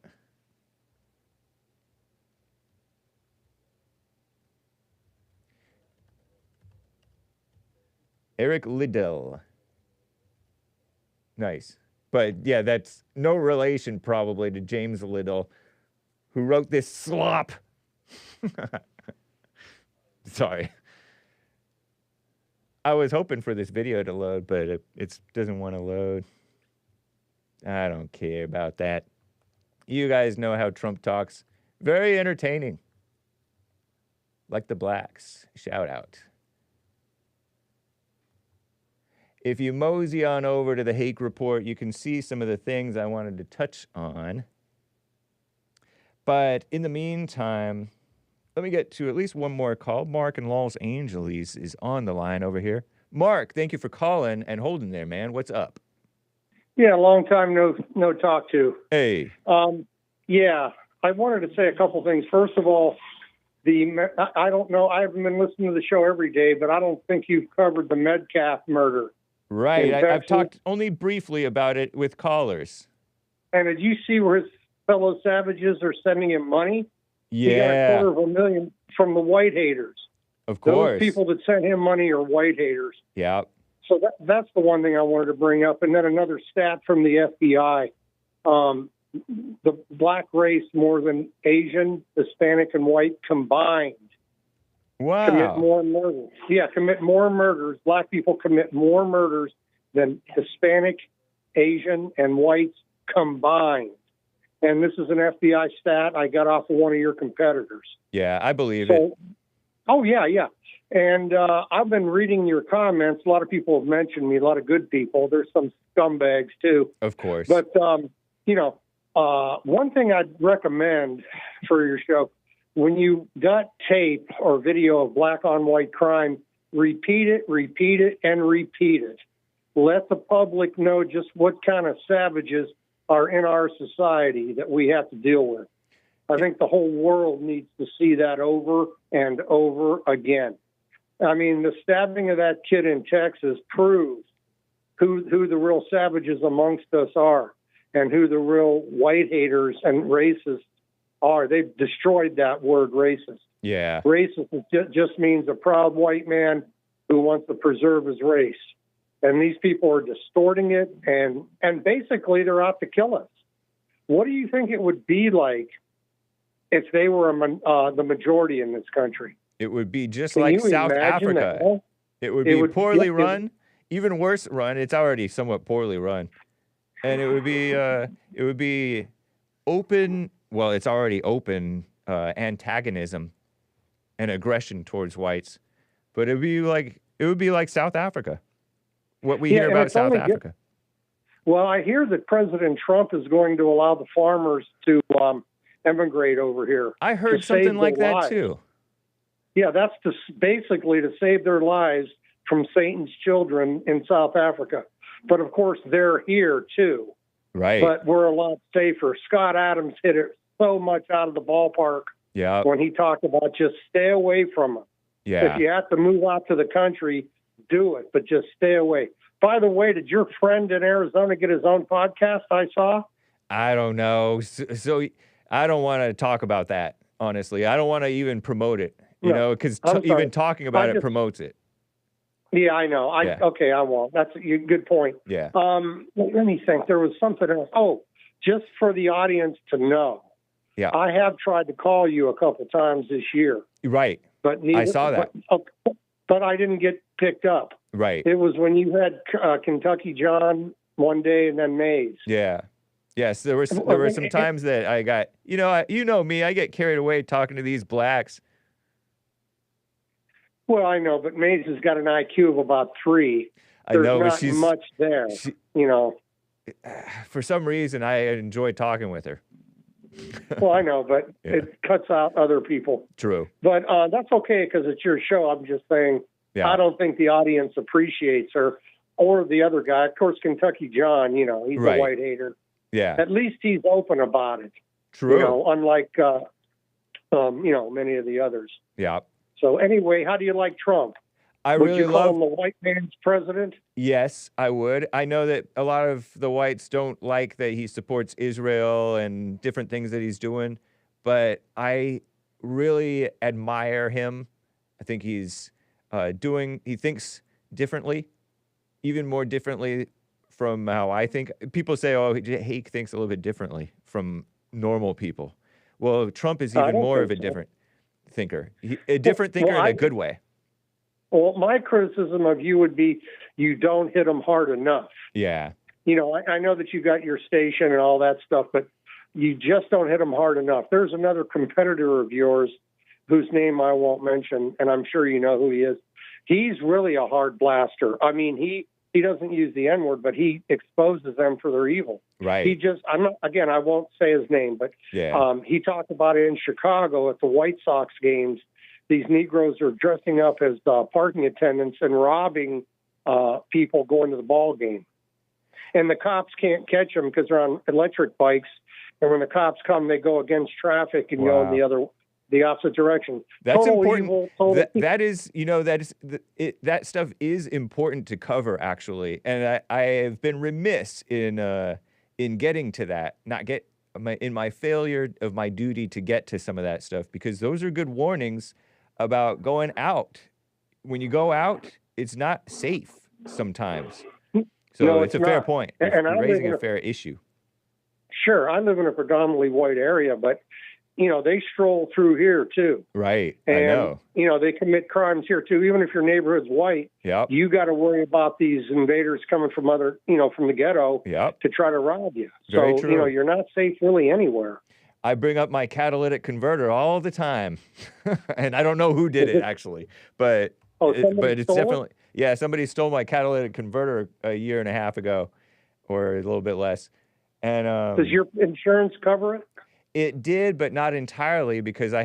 Eric Liddell. Nice. But yeah, that's no relation probably to James Liddell, who wrote this slop. Sorry. I was hoping for this video to load, but it doesn't want to load. I don't care about that. You guys know how Trump talks. Very entertaining. Like the blacks. Shout out. If you mosey on over to the Hake Report, you can see some of the things I wanted to touch on. But in the meantime, let me get to at least one more call. Mark in Los Angeles is on the line over here. Mark, thank you for calling and holding there, man. What's up? Yeah, long time no talk to. Hey. Yeah, I wanted to say a couple things. First of all, I don't know. I haven't been listening to the show every day, but I don't think you've covered the Metcalf murder. Right. I've talked only briefly about it with callers. And did you see where his fellow savages are sending him money? Yeah. He got $250,000 from the white haters. Of course. Those people that sent him money are white haters. Yeah. So that's the one thing I wanted to bring up. And then another stat from the FBI. The black race, more than Asian, Hispanic, and white combined, Wow. commit more murders. Yeah, commit more murders. Black people commit more murders than Hispanic, Asian, and whites combined. And this is an FBI stat I got off of one of your competitors. Yeah, I believe it. Oh, yeah. And I've been reading your comments. A lot of people have mentioned me, a lot of good people. There's some scumbags, too. Of course. But, one thing I'd recommend for your show, when you got tape or video of black on white crime, repeat it, and repeat it. Let the public know just what kind of savages are in our society that we have to deal with. I think the whole world needs to see that over and over again. I mean, the stabbing of that kid in Texas proves who the real savages amongst us are and who the real white haters and racists are. They've destroyed that word, racist. Yeah. Racist just means a proud white man who wants to preserve his race. And these people are distorting it, and basically they're out to kill us. What do you think it would be like if they were the majority in this country? It would be just Can like you South imagine Africa. that? It would be poorly run, even worse run. It's already somewhat poorly run. And it would be open, well, it's already open antagonism and aggression towards whites. But it would be like South Africa. What we hear about South Africa. Well, I hear that President Trump is going to allow the farmers to emigrate over here. I heard something like that too. Yeah, that's basically to save their lives from Satan's children in South Africa. But of course, they're here too. Right. But we're a lot safer. Scott Adams hit it so much out of the ballpark when he talked about just stay away from them. Yeah. If you have to move out to the country, do it, but just stay away. By the way, did your friend in Arizona get his own podcast I saw? I don't know. So I don't want to talk about that, honestly. I don't want to even promote it, because even talking about it promotes it. Yeah, I know. Okay, I won't. That's a good point. Yeah. Let me think. There was something else. Oh, just for the audience to know. Yeah. I have tried to call you a couple times this year. Right. But I saw that. But I didn't get picked up. Right. It was when you had Kentucky John one day and then Mays. Yeah. Yes, there were some times that I got, you know me, I get carried away talking to these blacks. Well, I know, but Mays has got an IQ of about 3. There's not much there, For some reason, I enjoy talking with her. Well, I know, but it cuts out other people. True. But that's okay because it's your show. I'm just saying I don't think the audience appreciates her or the other guy. Of course, Kentucky John, he's a white hater. Yeah. At least he's open about it. True. Unlike, many of the others. Yeah. So anyway, how do you like Trump? I Would really you call love. him the white man's president? Yes, I would. I know that a lot of the whites don't like that he supports Israel and different things that he's doing, but I really admire him. I think he's he thinks differently, even more differently from how I think. People say, oh, Hake thinks a little bit differently from normal people. Well, Trump is I even don't more of think a so. different thinker, a different thinker in a good way. Well, my criticism of you would be you don't hit them hard enough. Yeah. You know, I know that you got your station and all that stuff, but you just don't hit them hard enough. There's another competitor of yours whose name I won't mention, and I'm sure you know who he is. He's really a hard blaster. I mean, he doesn't use the N-word, but he exposes them for their evil. Right. I won't say his name, but he talked about it in Chicago at the White Sox games. These Negroes are dressing up as parking attendants and robbing people going to the ball game. And the cops can't catch them because they're on electric bikes. And when the cops come, they go against traffic and go in the opposite direction. That's total important. Evil, That is, that stuff is important to cover, actually. And I have been remiss in getting to that, in my failure of my duty to get to some of that stuff, because those are good warnings about going out. When you go out, it's not safe sometimes. So No, it's a not. fair point. And You're raising a fair issue. Sure, I live in a predominantly white area, but, they stroll through here, too. Right, And, I know. They commit crimes here, too. Even if your neighborhood's white, Yep. you got to worry about these invaders coming from from the ghetto to try to rob you. Very So, true. you're not safe really anywhere. I bring up my catalytic converter all the time, and I don't know who did it actually, but it's definitely somebody stole my catalytic converter a year and a half ago, or a little bit less. And does your insurance cover it? It did, but not entirely, because I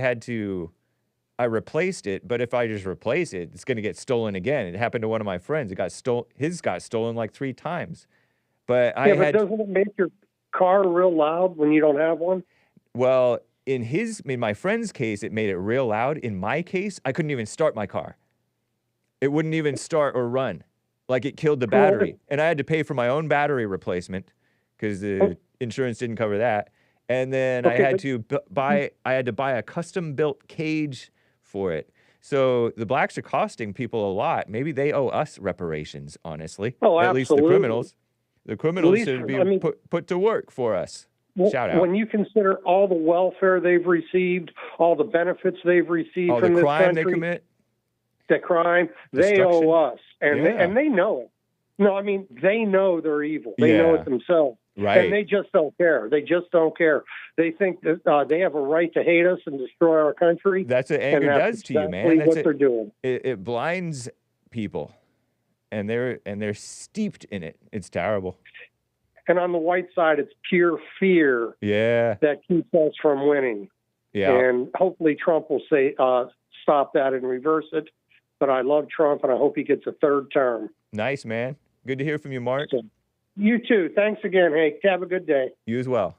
replaced it. But if I just replace it, it's going to get stolen again. It happened to one of my friends. His got stolen like 3 times. But doesn't it make your car real loud when you don't have one? Well, in my friend's case, it made it real loud. In my case, I couldn't even start my car. It wouldn't even start or run. Like, it killed the battery. And I had to pay for my own battery replacement because the insurance didn't cover that. And then I had to buy a custom-built cage for it. So the blacks are costing people a lot. Maybe they owe us reparations, honestly. Oh, at absolutely. least the criminals. The criminals should be put to work for us. Shout out. When you consider all the welfare they've received, all the benefits they've received all from the this crime country, they commit, the crime, they owe us, and they know it. No, I mean, they know they're evil. They know it themselves. Right. And they just don't care. They just don't care. They think that they have a right to hate us and destroy our country. That's what anger does to you, man. That's what they're doing. It blinds people, and they're steeped in it. It's terrible. And on the white side, it's pure fear that keeps us from winning. Yeah. And hopefully Trump will say stop that and reverse it. But I love Trump, and I hope he gets a 3rd term. Nice, man. Good to hear from you, Mark. So, you too. Thanks again, Hake. Have a good day. You as well.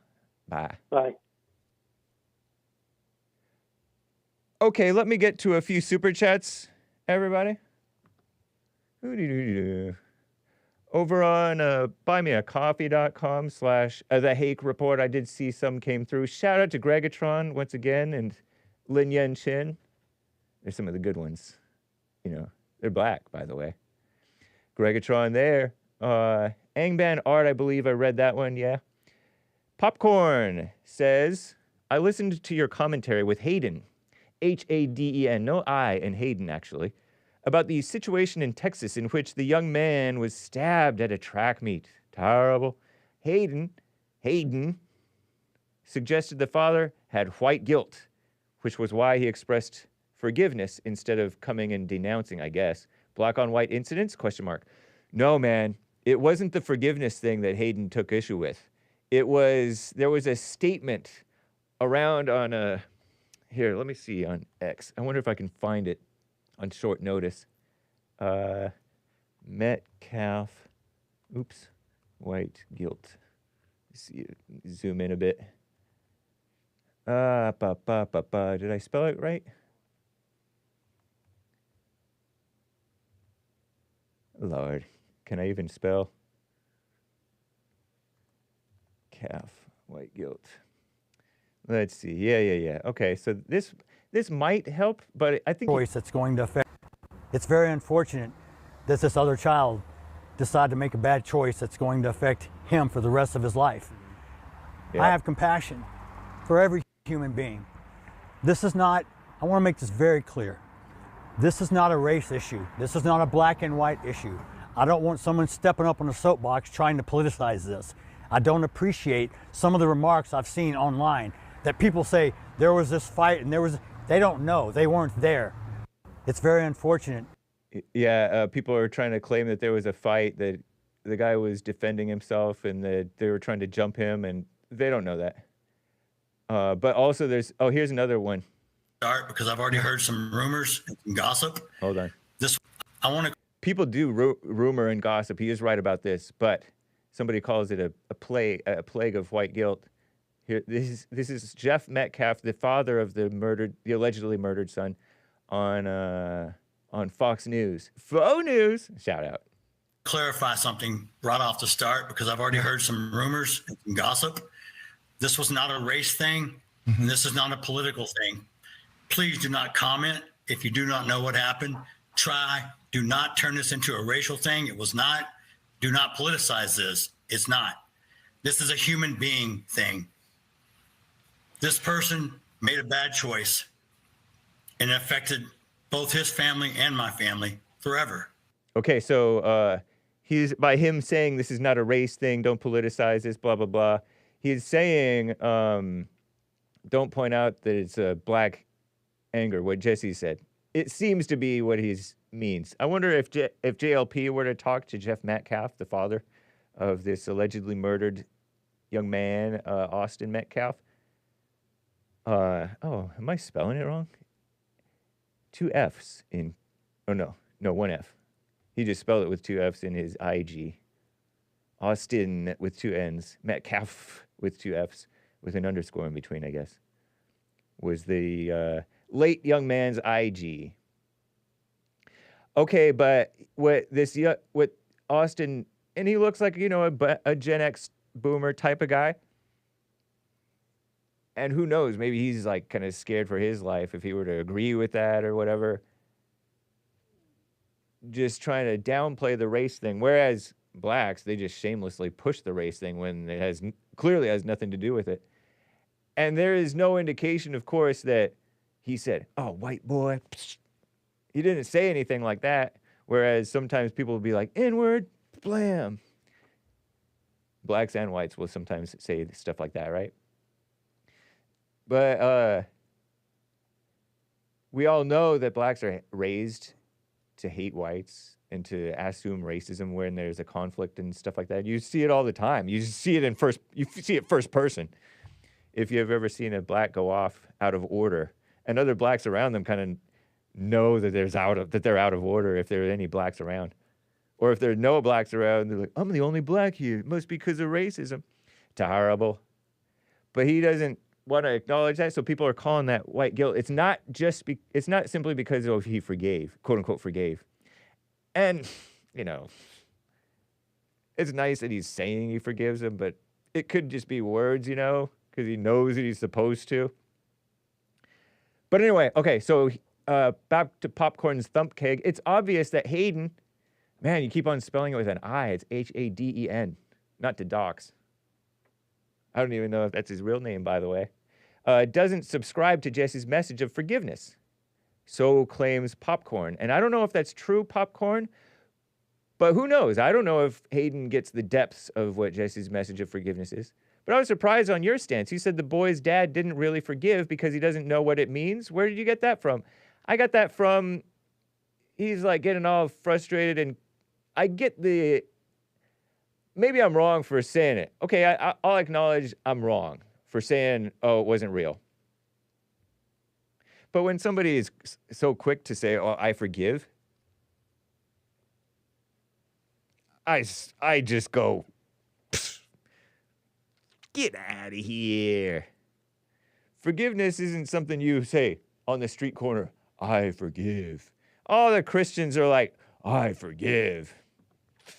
Bye. Bye. Okay, let me get to a few super chats, everybody. Over on buymeacoffee.com / the Hake Report, I did see some came through. Shout out to Greggatron once again and Lin Yen Chin. They're some of the good ones. They're black, by the way. Greggatron there. Angban Art, I believe I read that one, yeah. Popcorn says, I listened to your commentary with Hayden, Haden, no I in Hayden, actually, about the situation in Texas in which the young man was stabbed at a track meet. Terrible. Hayden suggested the father had white guilt, which was why he expressed forgiveness instead of coming and denouncing, I guess. Black on white incidents? ? No, man. It wasn't the forgiveness thing that Hayden took issue with. There was a statement around on here, let me see on X. I wonder if I can find it on short notice. Metcalf, white guilt. See, zoom in a bit. Did I spell it right? Lord, can I even spell? Calf, white guilt. Let's see. Yeah. Okay, so this might help, but I think choice that's going to affect. It's very unfortunate that this other child decided to make a bad choice that's going to affect him for the rest of his life. Yeah. I have compassion for every human being. This is not, I want to make this very clear. This is not a race issue. This is not a black and white issue. I don't want someone stepping up on a soapbox trying to politicize this. I don't appreciate some of the remarks I've seen online that people say there was this fight and they don't know, they weren't there. It's very unfortunate. Yeah, people are trying to claim that there was a fight, that the guy was defending himself and that they were trying to jump him, and they don't know that. But also here's another one. Start because I've already heard some rumors and some gossip. Hold on. I want to. People do rumor and gossip. He is right about this, but somebody calls it a plague of white guilt. Here, this is Jeff Metcalf, the father of the allegedly murdered son, on Fox News. Faux News. Shout out. Clarify something right off the start because I've already heard some rumors and some gossip. This was not a race thing, and this is not a political thing. Please do not comment if you do not know what happened. Do not turn this into a racial thing. It was not. Do not politicize this. It's not. This is a human being thing. This person made a bad choice, and it affected both his family and my family forever. Okay, so by him saying this is not a race thing, don't politicize this, blah, blah, blah, he's saying don't point out that it's a black anger, what Jesse said. It seems to be what he means. I wonder if JLP were to talk to Jeff Metcalf, the father of this allegedly murdered young man, Austin Metcalf. Am I spelling it wrong? 2 F's in, no, 1 F. He just spelled it with 2 F's in his IG. Austin with 2 N's, Metcalf with 2 F's, with an underscore in between, I guess, was the late young man's IG. Okay, but what Austin, and he looks like, a Gen X boomer type of guy. And who knows, maybe he's like kind of scared for his life if he were to agree with that or whatever. Just trying to downplay the race thing. Whereas blacks, they just shamelessly push the race thing when it clearly has nothing to do with it. And there is no indication, of course, that he said, "Oh, white boy." Psh. He didn't say anything like that. Whereas sometimes people will be like, "N-word, blam." Blacks and whites will sometimes say stuff like that, right? But we all know that blacks are raised to hate whites and to assume racism when there's a conflict and stuff like that. You see it all the time. You see it first person. If you've ever seen a black go off out of order, and other blacks around them kind of know that they're out of order if there are any blacks around, or if there are no blacks around, they're like, "I'm the only black here. It must be because of racism." Terrible. But he doesn't want to acknowledge that, so people are calling that white guilt. It's not simply because he forgave, quote unquote forgave. And, it's nice that he's saying he forgives him, but it could just be words, because he knows that he's supposed to. But anyway, okay, so back to Popcorn's Thump Keg. It's obvious that Hayden, man, you keep on spelling it with an I. It's Haden, not to dox. I don't even know if that's his real name, by the way. Doesn't subscribe to Jesse's message of forgiveness. So claims Popcorn. And I don't know if that's true, Popcorn, but who knows? I don't know if Hayden gets the depths of what Jesse's message of forgiveness is. But I was surprised on your stance. You said the boy's dad didn't really forgive because he doesn't know what it means. Where did you get that from? I got that from, he's like getting all frustrated, and I get maybe I'm wrong for saying it. Okay, I'll acknowledge I'm wrong for saying, "Oh, it wasn't real." But when somebody is so quick to say, "Oh, I forgive," I just go, get out of here. Forgiveness isn't something you say on the street corner, "I forgive." All the Christians are like, "I forgive."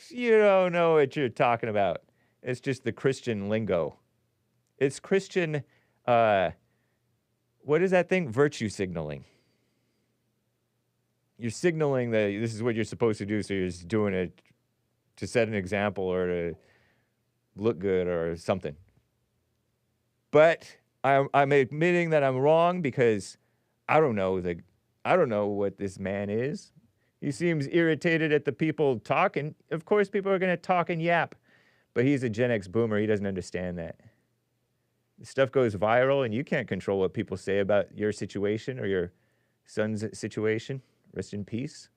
You don't know what you're talking about. It's just the Christian lingo. It's Christian, what is that thing? Virtue signaling. You're signaling that this is what you're supposed to do, so you're just doing it to set an example or to look good or something. But I'm admitting that I'm wrong because I don't know what this man is. He seems irritated at the people talking. Of course, people are going to talk and yap, but he's a Gen X boomer. He doesn't understand that. This stuff goes viral, and you can't control what people say about your situation or your son's situation. Rest in peace.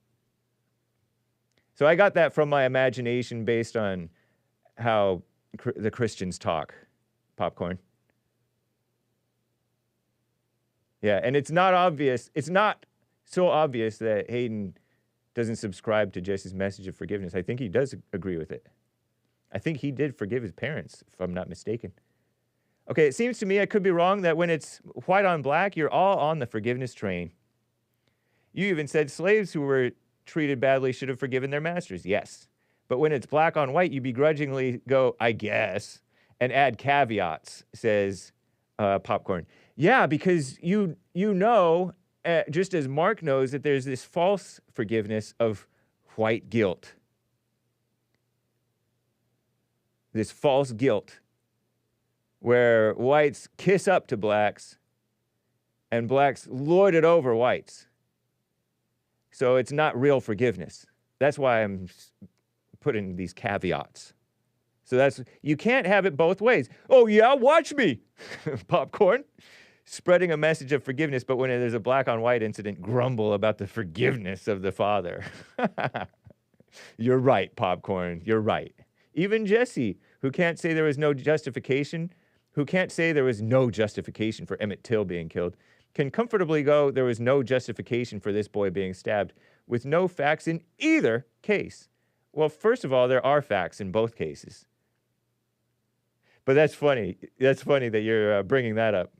So I got that from my imagination based on how the Christians talk. Popcorn. Yeah, and it's not obvious. It's not so obvious that Hayden doesn't subscribe to Jesse's message of forgiveness. I think he does agree with it. I think he did forgive his parents, if I'm not mistaken. Okay, it seems to me, I could be wrong, that when it's white on black, you're all on the forgiveness train. You even said slaves who were treated badly should have forgiven their masters. Yes. But when it's black on white, you begrudgingly go, I guess, and add caveats, says Popcorn. Yeah, because you know, just as Mark knows, that there's this false forgiveness of white guilt. This false guilt where whites kiss up to blacks and blacks lord it over whites. So it's not real forgiveness. That's why I'm putting these caveats. So you can't have it both ways. Oh yeah, watch me, Popcorn. Spreading a message of forgiveness, but when there's a black on white incident, grumble about the forgiveness of the father. You're right, Popcorn, you're right. Even Jesse, who can't say there was no justification, for Emmett Till being killed, can comfortably go, there was no justification for this boy being stabbed, with no facts in either case. Well, first of all, there are facts in both cases. But that's funny. That's funny that you're bringing that up.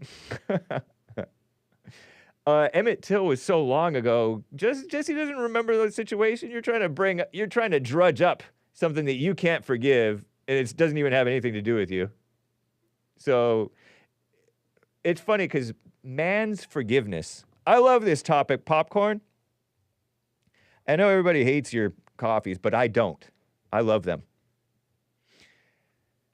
Emmett Till was so long ago. Jesse doesn't remember the situation. You're trying to drudge up something that you can't forgive, and it doesn't even have anything to do with you. So it's funny because man's forgiveness. I love this topic, Popcorn. I know everybody hates your coffees, but I don't. I love them.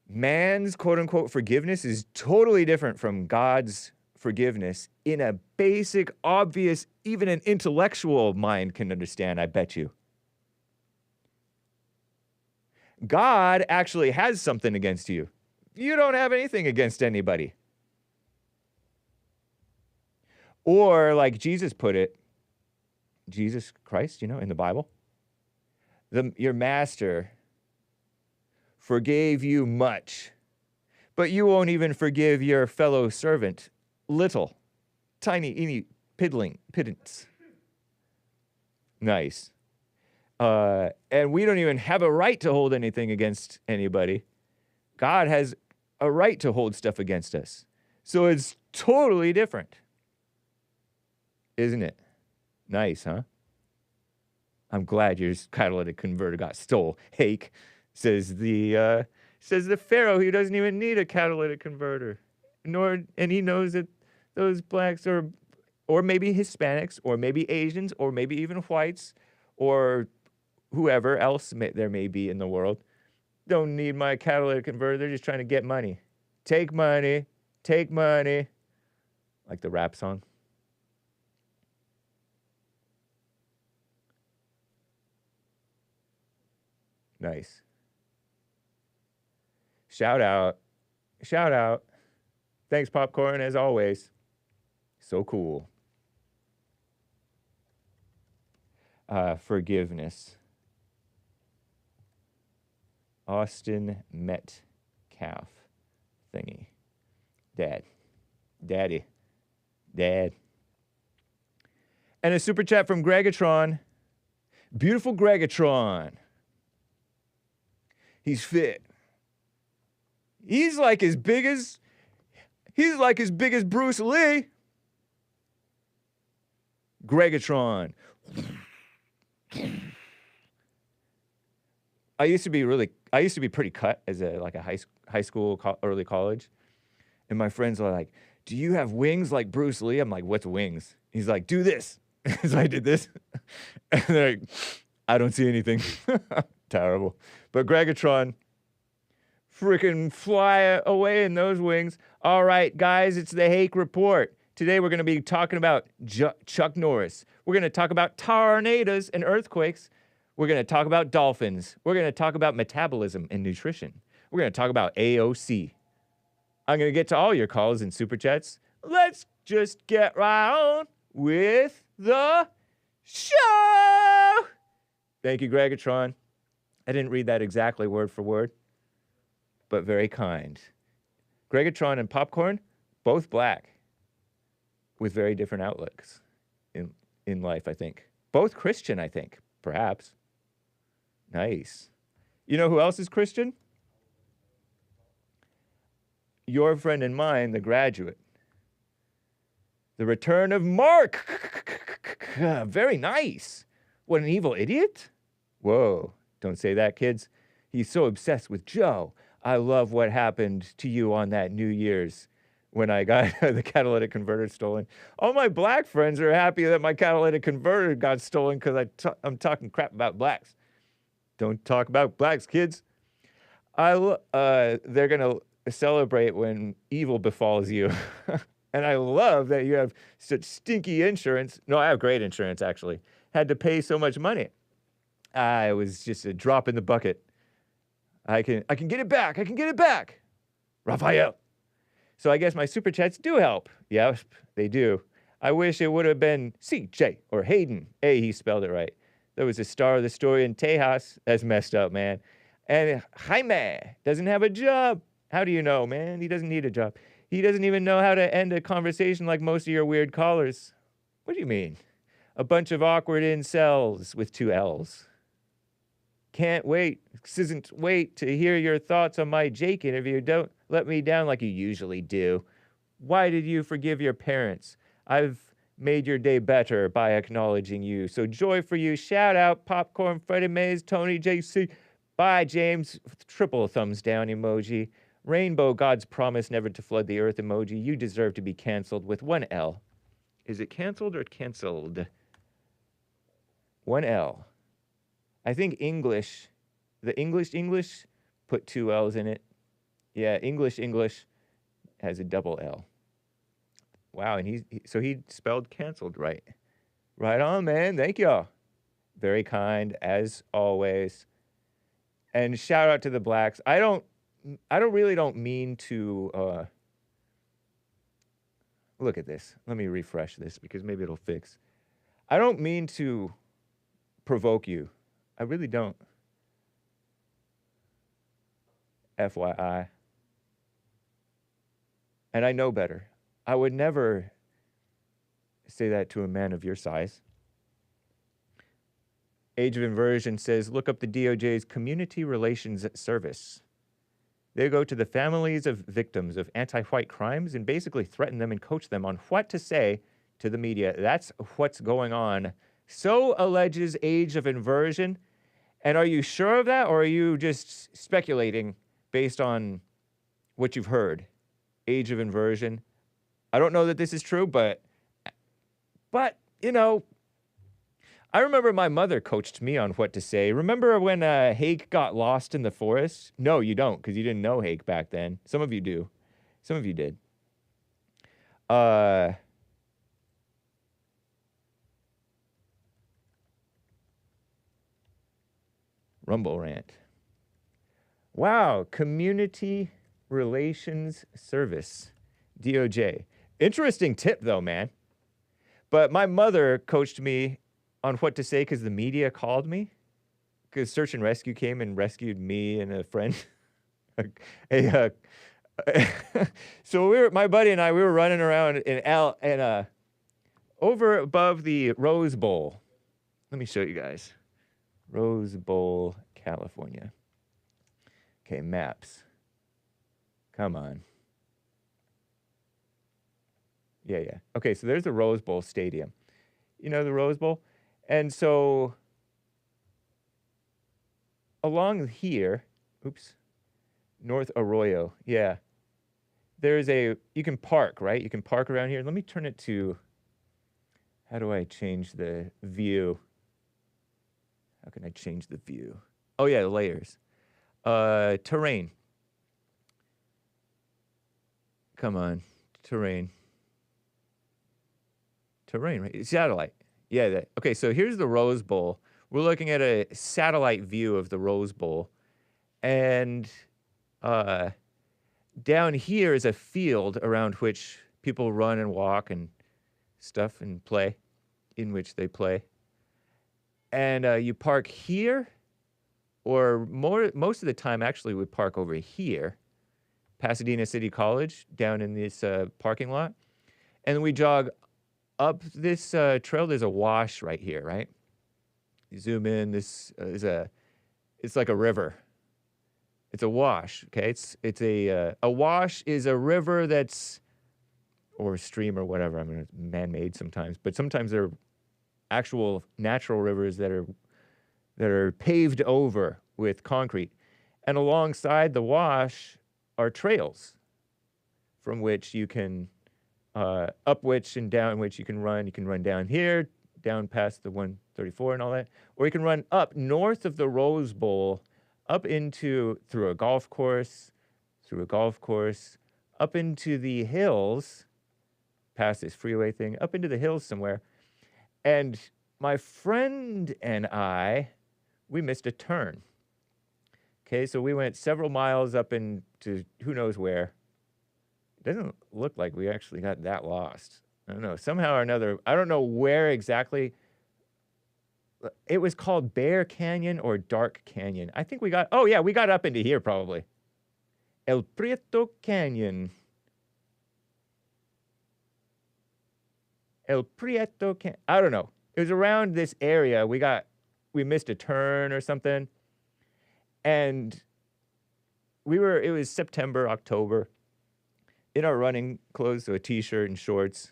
Man's quote-unquote forgiveness is totally different from God's forgiveness in a basic, obvious, even an intellectual mind can understand, I bet you. God actually has something against you. You don't have anything against anybody. Or like Jesus put it, Jesus Christ, in the Bible, your master forgave you much, but you won't even forgive your fellow servant, little, tiny, pittance. Nice. And we don't even have a right to hold anything against anybody. God has a right to hold stuff against us. So it's totally different. Isn't it? Nice, huh? I'm glad your catalytic converter got stole, Hake. Says the Pharaoh who doesn't even need a catalytic converter, and he knows that those blacks or maybe Hispanics or maybe Asians or maybe even whites or whoever else there may be in the world don't need my catalytic converter. They're just trying to get money. Take money, like the rap song. Nice. Shout out. Thanks, Popcorn, as always. So cool. Forgiveness. Austin Metcalf thingy. Daddy. And a super chat from Greggatron. Beautiful Greggatron. He's fit. He's like as big as Bruce Lee. Greggatron. I used to be pretty cut as a high school, early college. And my friends are like, do you have wings like Bruce Lee? I'm like, what's wings? He's like, do this. So I did this. And they're like, I don't see anything. Terrible. But Greggatron, freaking fly away in those wings. All right, guys, it's the Hake Report. Today we're going to be talking about Chuck Norris. We're going to talk about tornadoes and earthquakes. We're going to talk about dolphins. We're going to talk about metabolism and nutrition. We're going to talk about AOC. I'm going to get to all your calls and super chats. Let's just get right on with the show. Thank you, Greggatron. I didn't read that exactly word for word, but very kind. Greggatron and Popcorn, both black, with very different outlooks in life, I think. Both Christian, I think, perhaps. Nice. You know who else is Christian? Your friend and mine, The Graduate. The Return of Mark. Very nice. What an evil idiot. Whoa, don't say that, kids. He's so obsessed with Joe. I love what happened to you on that New Year's when I got the catalytic converter stolen. All my black friends are happy that my catalytic converter got stolen because I'm talking crap about blacks. Don't talk about blacks, kids. They're going to celebrate when evil befalls you. And I love that you have such stinky insurance. No, I have great insurance, actually. Had to pay so much money. It was just a drop in the bucket. I can get it back. I can get it back. Raphael. So I guess my super chats do help. Yes, they do. I wish it would have been CJ or Hayden. Hey, he spelled it right. There was a star of the story in Tejas. That's messed up, man. And Jaime doesn't have a job. How do you know, man? He doesn't need a job. He doesn't even know how to end a conversation like most of your weird callers. What do you mean? A bunch of awkward incels with 2 L's. Can't wait to hear your thoughts on my Jake interview. Don't let me down like you usually do. Why did you forgive your parents? I've made your day better by acknowledging you. So joy for you. Shout out Popcorn, Freddie Mays, Tony JC. Bye, James. Triple thumbs down emoji. Rainbow, God's promise never to flood the earth emoji. You deserve to be canceled with 1 L. Is it canceled or canceled? 1 L. I think English, the English put 2 L's in it. Yeah, English has a double L. Wow, and so he spelled canceled right. Right on, man. Thank y'all. Very kind, as always. And shout out to the blacks. I don't mean to look at this. Let me refresh this because maybe it'll fix. I don't mean to provoke you. I really don't. FYI. And I know better. I would never say that to a man of your size. Age of Inversion says, look up the DOJ's Community Relations Service. They go to the families of victims of anti-white crimes and basically threaten them and coach them on what to say to the media. That's what's going on. So alleges Age of Inversion. And are you sure of that, or are you just speculating based on what you've heard? Age of Inversion. I don't know that this is true, but you know, I remember my mother coached me on what to say. Remember when Hake got lost in the forest? No, you don't, because you didn't know Hake back then. Some of you do. Some of you did. Rumble rant. Wow, Community Relations Service, DOJ. Interesting tip, though, man. But my mother coached me on what to say because the media called me. Because Search and Rescue came and rescued me and a friend. So my buddy and I, we were running around in over above the Rose Bowl. Let me show you guys. Rose Bowl, California. Okay, maps. Come on. Yeah. Okay, so there's the Rose Bowl Stadium. You know the Rose Bowl? And so, along here, oops, North Arroyo, yeah. There's you can park, right? You can park around here. Let me turn it to, how do I change the view? How can I change the view? Oh yeah, layers. Terrain. Come on, terrain. Terrain, right? Satellite. Yeah, okay, so here's the Rose Bowl. We're looking at a satellite view of the Rose Bowl. And down here is a field around which people run and walk and stuff and play, in which they play. And you park here, or most of the time, actually, we park over here, Pasadena City College, down in this parking lot. And then we jog up this trail. There's a wash right here, right? You zoom in. This is it's like a river. It's a wash, okay? It's a wash is a river that's, or a stream or whatever. I mean, it's man-made sometimes, but sometimes they're actual natural rivers that are paved over with concrete. And alongside the wash are trails from which you can, up which and down which you can run. You can run down here, down past the 134 and all that, or you can run up north of the Rose Bowl, up through a golf course, up into the hills, past this freeway thing, up into the hills somewhere. And my friend and I, we missed a turn. Okay, so we went several miles up into who knows where. It doesn't look like we actually got that lost. I don't know, somehow or another, I don't know where exactly. It was called Bear Canyon or Dark Canyon. I think we got up into here probably. El Prieto Canyon. I don't know. It was around this area. We missed a turn or something. And it was September, October, in our running clothes, so a t-shirt and shorts.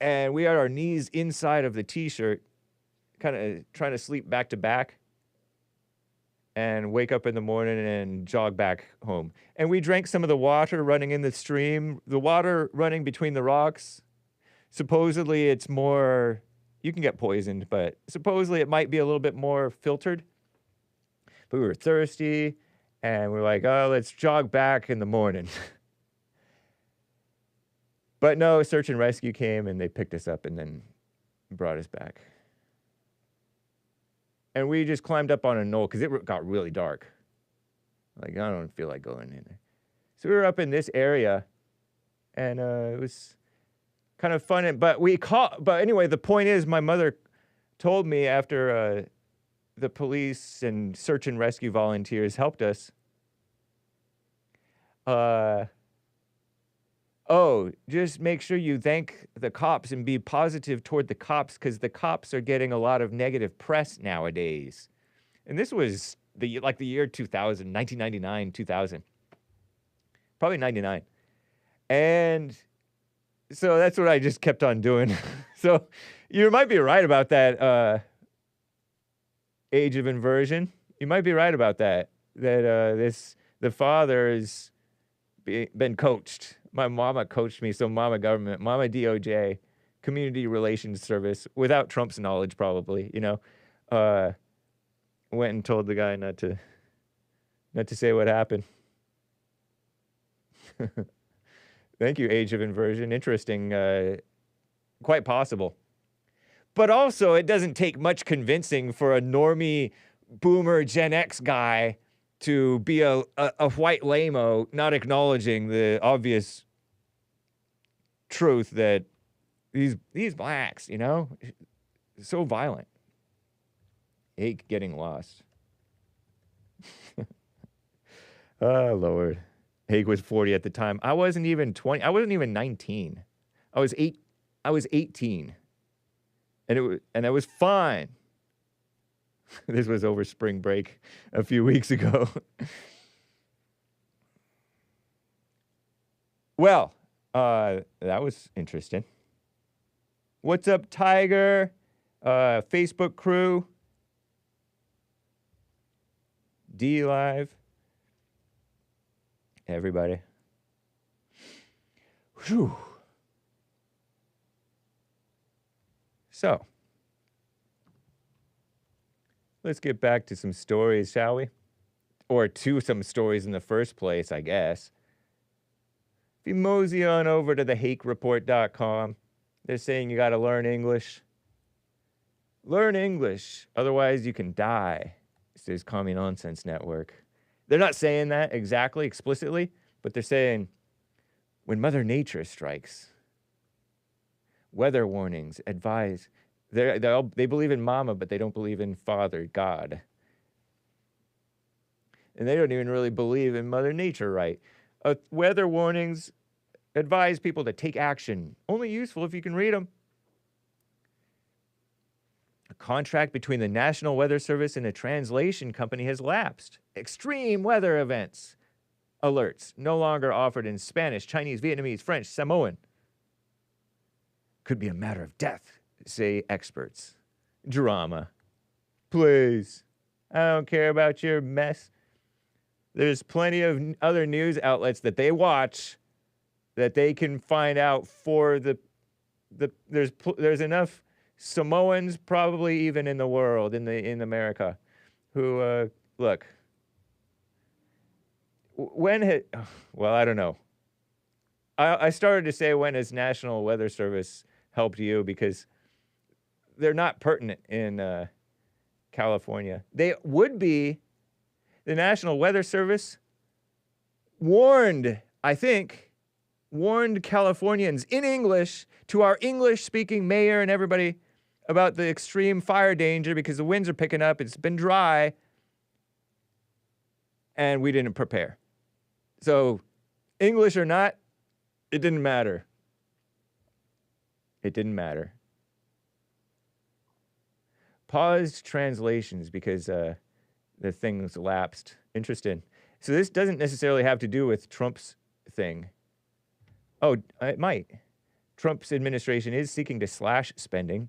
And we had our knees inside of the t-shirt, kind of trying to sleep back to back and wake up in the morning and jog back home. And we drank some of the water running in the stream, the water running between the rocks. Supposedly it's more, you can get poisoned, but supposedly it might be a little bit more filtered. But we were thirsty and we're like, oh, let's jog back in the morning. But no, search and rescue came and they picked us up and then brought us back. And we just climbed up on a knoll because it got really dark. Like, I don't feel like going in there. So we were up in this area, and it was kind of fun. But anyway, the point is, my mother told me after the police and search and rescue volunteers helped us, just make sure you thank the cops and be positive toward the cops because the cops are getting a lot of negative press nowadays. And this was the year 2000, 1999, 2000. Probably 99. And so that's what I just kept on doing. So you might be right about that age of inversion. You might be right about that. That the father has been coached. My mama coached me, so mama government, mama DOJ, community relations service, without Trump's knowledge probably, went and told the guy not to say what happened. Thank you, age of inversion. Interesting, quite possible. But also, it doesn't take much convincing for a normie boomer Gen X guy to be a white lame-o, not acknowledging the obvious truth that these blacks, so violent. Hake getting lost. Oh, Lord. Hake was 40 at the time. I wasn't even 20. I wasn't even 19. I was 18. And it was fine. This was over spring break a few weeks ago. Well, that was interesting. What's up, Tiger? Facebook crew. D Live, everybody. Whew. So, let's get back to some stories, shall we? Or to some stories in the first place, I guess. If you mosey on over to the HakeReport.com, they're saying you got to learn English. Learn English, otherwise you can die, says Commie Nonsense Network. They're not saying that exactly, explicitly, but they're saying when Mother Nature strikes, weather warnings, advise. They believe in Mama, but they don't believe in Father, God. And they don't even really believe in Mother Nature, right? Weather warnings advise people to take action. Only useful if you can read them. A contract between the National Weather Service and a translation company has lapsed. Extreme weather events alerts no longer offered in Spanish, Chinese, Vietnamese, French, Samoan. Could be a matter of death, say experts. Drama. Please. I don't care about your mess. There's plenty of other news outlets that they watch that they can find out for there's enough Samoans probably even in the world, in America, who look. Well, I don't know. I started to say, when has National Weather Service helped you? Because they're not pertinent in California. They would be. The National Weather Service warned Californians in English, to our English-speaking mayor and everybody, about the extreme fire danger because the winds are picking up, it's been dry, and we didn't prepare. So, English or not, it didn't matter. It didn't matter. Paused translations because the thing's lapsed. Interesting. So this doesn't necessarily have to do with Trump's thing. Oh, it might. Trump's administration is seeking to slash spending,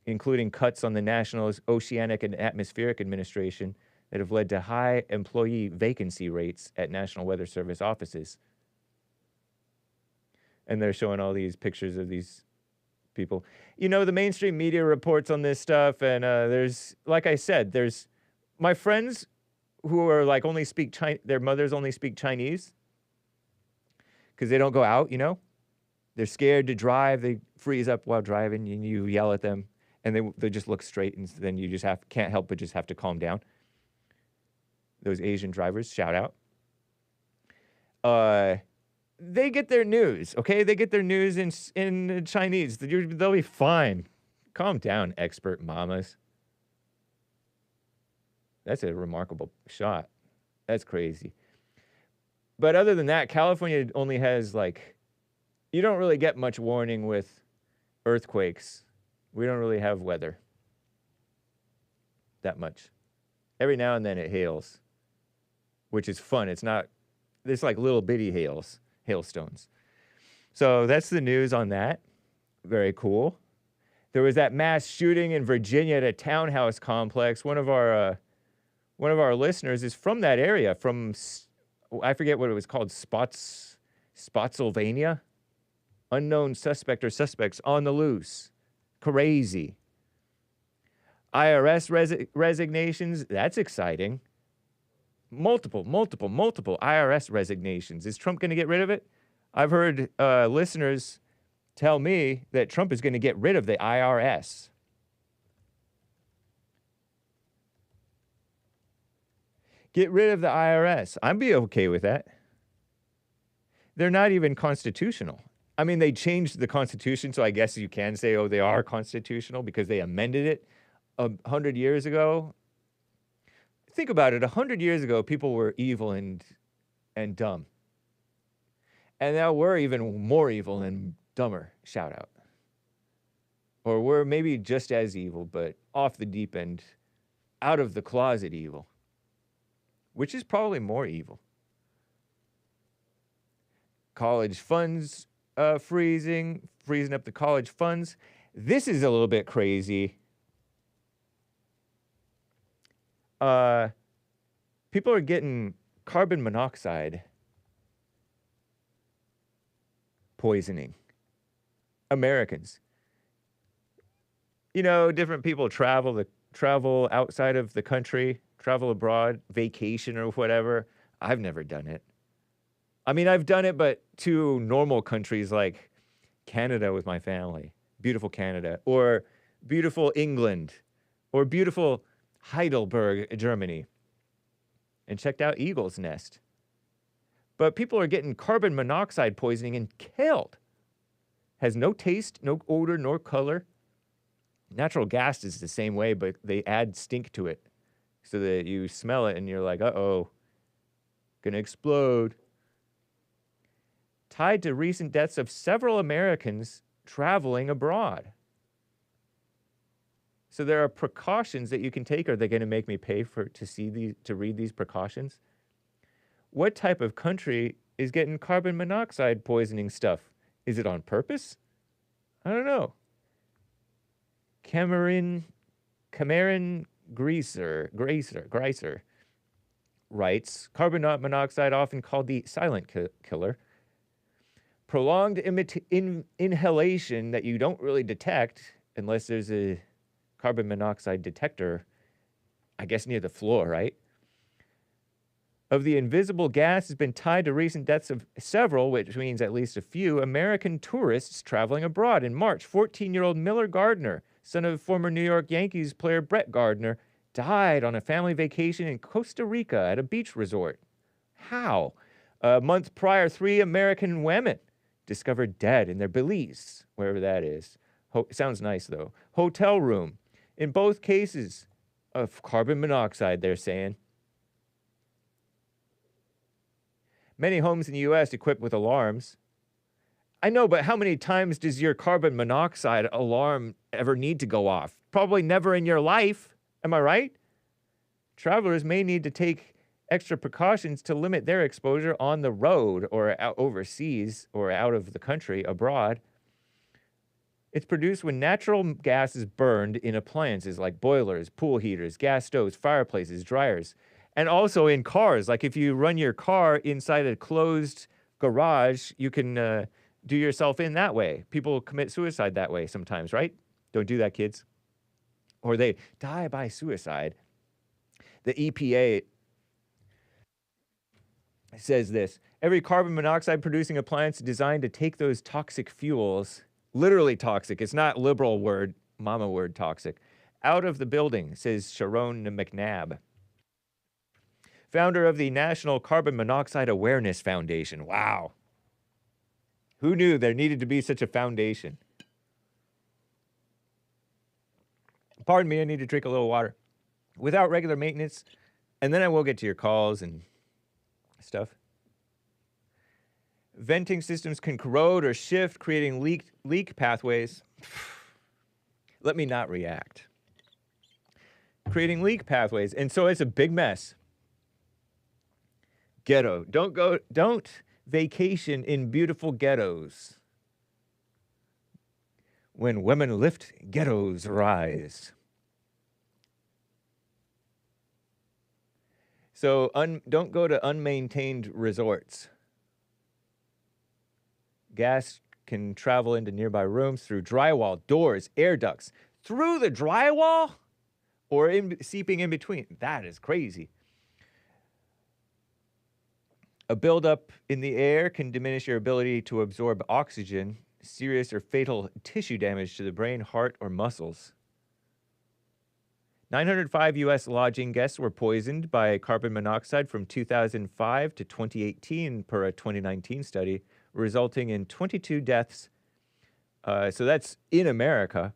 including cuts on the National Oceanic and Atmospheric Administration that have led to high employee vacancy rates at National Weather Service offices. And they're showing all these pictures of these people. You know, the mainstream media reports on this stuff, and there's, like I said, there's my friends who are like their mothers only speak Chinese because they don't go out, you know. They're scared to drive. They freeze up while driving, and you yell at them, and they just look straight, and then you just can't help but just have to calm down. Those Asian drivers, shout out. They get their news, okay? They get their news in Chinese. They'll be fine. Calm down, expert mamas. That's a remarkable shot. That's crazy. But other than that, California only has you don't really get much warning with earthquakes. We don't really have weather that much. Every now and then it hails, which is fun. It's like little bitty hailstones. So that's the news on that. Very cool. There was that mass shooting in Virginia at a townhouse complex. One of our listeners is from that area, from, I forget what it was called, Spotsylvania? Unknown suspect or suspects on the loose. Crazy. IRS resignations, that's exciting. Multiple IRS resignations. Is Trump going to get rid of it? I've heard listeners tell me that Trump is going to get rid of the IRS. Get rid of the IRS. I'd be okay with that. They're not even constitutional. I mean, they changed the Constitution, so I guess you can say, oh, they are constitutional because they amended it 100 years ago. Think about it. 100 years ago, people were evil and dumb. And now we're even more evil and dumber. Shout out. Or we're maybe just as evil, but off the deep end, out of the closet evil, which is probably more evil. College funds freezing up the college funds. This is a little bit crazy. People are getting carbon monoxide poisoning. Americans. You know, different people travel outside of the country, travel abroad, vacation or whatever. I've never done it. I mean, I've done it, but to normal countries like Canada with my family, beautiful Canada, or beautiful England, or beautiful Heidelberg, Germany, and checked out Eagle's Nest. But people are getting carbon monoxide poisoning and killed. Has no taste, no odor, nor color. Natural gas is the same way, but they add stink to it so that you smell it and you're like, uh-oh, gonna explode. Tied to recent deaths of several Americans traveling abroad. So there are precautions that you can take. Are they going to make me pay to read these precautions? What type of country is getting carbon monoxide poisoning stuff? Is it on purpose? I don't know. Cameron Greiser writes, carbon monoxide, often called the silent killer, prolonged inhalation that you don't really detect unless there's a carbon monoxide detector, I guess near the floor, right? Of the invisible gas has been tied to recent deaths of several, which means at least a few, American tourists traveling abroad. In March, 14-year-old Miller Gardner, son of former New York Yankees player Brett Gardner, died on a family vacation in Costa Rica at a beach resort. How? A month prior, 3 American women discovered dead in their Belize, wherever that is. Sounds nice, though. Hotel room. In both cases of carbon monoxide, they're saying. Many homes in the U.S. equipped with alarms. I know, but how many times does your carbon monoxide alarm ever need to go off? Probably never in your life. Am I right? Travelers may need to take extra precautions to limit their exposure on the road or out overseas or out of the country abroad. It's produced when natural gas is burned in appliances like boilers, pool heaters, gas stoves, fireplaces, dryers, and also in cars. Like if you run your car inside a closed garage, you can do yourself in that way. People commit suicide that way sometimes, right? Don't do that, kids. Or they die by suicide. The EPA says this: every carbon monoxide producing appliance is designed to take those toxic fuels, literally toxic, it's not liberal word, mama word toxic, out of the building, says Sharon McNabb, founder of the National Carbon Monoxide Awareness Foundation. Wow. Who knew there needed to be such a foundation? Pardon me, I need to drink a little water. Without regular maintenance, and then I will get to your calls and stuff. Venting systems can corrode or shift, creating leak pathways. Let me not react. Creating leak pathways, and so it's a big mess. Ghetto. Don't vacation in beautiful ghettos. When women lift, ghettos rise. So don't go to unmaintained resorts. Gas can travel into nearby rooms through drywall, doors, air ducts. Through the drywall? Or seeping in between. That is crazy. A buildup in the air can diminish your ability to absorb oxygen, serious or fatal tissue damage to the brain, heart, or muscles. 905 U.S. lodging guests were poisoned by carbon monoxide from 2005 to 2018 per a 2019 study, resulting in 22 deaths. So that's in America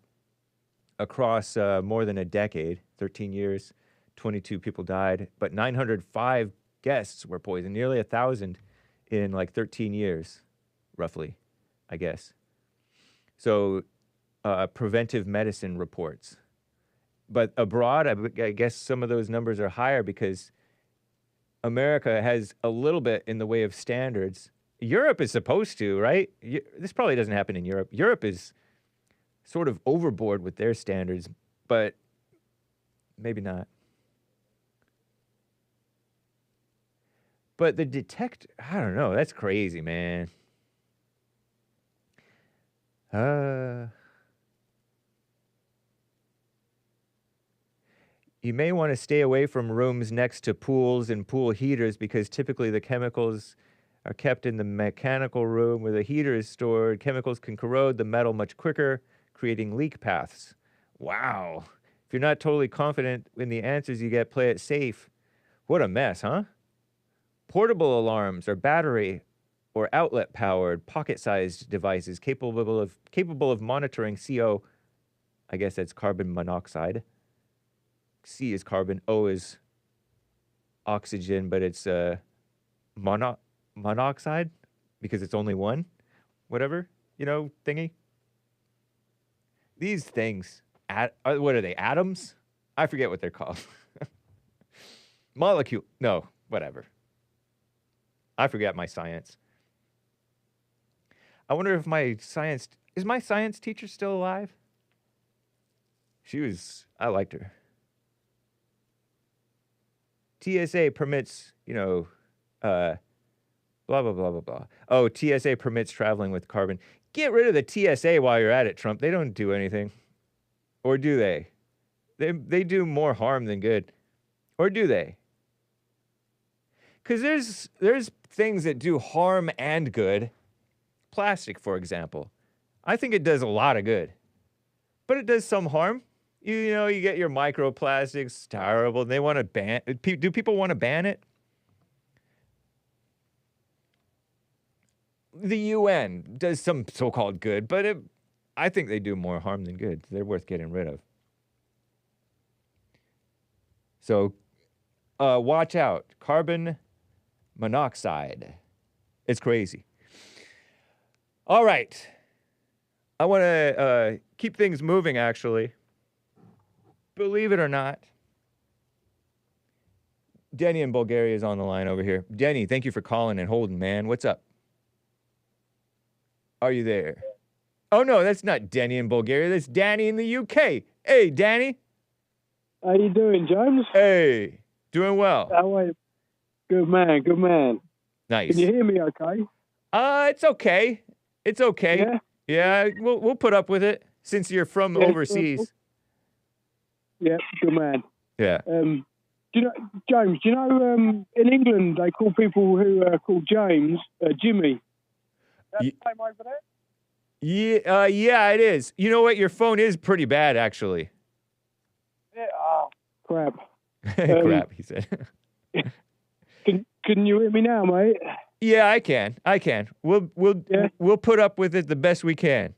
across more than a decade, 13 years, 22 people died, but 905 guests were poisoned, nearly 1,000 in like 13 years, roughly, I guess. So preventive medicine reports. But abroad, I guess some of those numbers are higher because America has a little bit in the way of standards. Europe is supposed to, right? This probably doesn't happen in Europe. Europe is sort of overboard with their standards, but maybe not. But the detect, I don't know. That's crazy, man. You may want to stay away from rooms next to pools and pool heaters because typically the chemicals are kept in the mechanical room where the heater is stored. Chemicals can corrode the metal much quicker, creating leak paths. Wow. If you're not totally confident in the answers you get, play it safe. What a mess, huh? Portable alarms are battery or outlet-powered, pocket-sized devices capable of monitoring CO. I guess that's carbon monoxide. C is carbon, O is oxygen, but it's monoxide because it's only one, whatever, thingy. These things, what are they, atoms? I forget what they're called. Molecule, no, whatever. I forget my science. I wonder if is my science teacher still alive? I liked her. TSA permits, blah, blah, blah, blah, blah. Oh, TSA permits traveling with carbon. Get rid of the TSA while you're at it, Trump. They don't do anything. Or do they? They do more harm than good. Or do they? Because there's things that do harm and good. Plastic, for example. I think it does a lot of good. But it does some harm. You get your microplastics, terrible. They want to ban. Do people want to ban it? The UN does some so-called good, but I think they do more harm than good. They're worth getting rid of. So, watch out. Carbon monoxide. It's crazy. All right. I want to keep things moving, actually. Believe it or not, Denny in Bulgaria is on the line over here. Denny, thank you for calling and holding, man. What's up? Are you there? Oh, no, that's not Denny in Bulgaria. That's Danny in the UK. Hey, Danny. How you doing, James? Hey, doing well. How are you? Good man, good man. Nice. Can you hear me okay? It's okay. It's okay. Yeah, we'll put up with it since you're from overseas. Yeah, good man. Yeah. Do you know, James? Do you know in England they call people who are called James Jimmy? That's the same over there. Yeah, it is. You know what? Your phone is pretty bad, actually. Yeah. Oh, crap. Crap, he said. Can you hear me now, mate? Yeah, I can. We'll put up with it the best we can.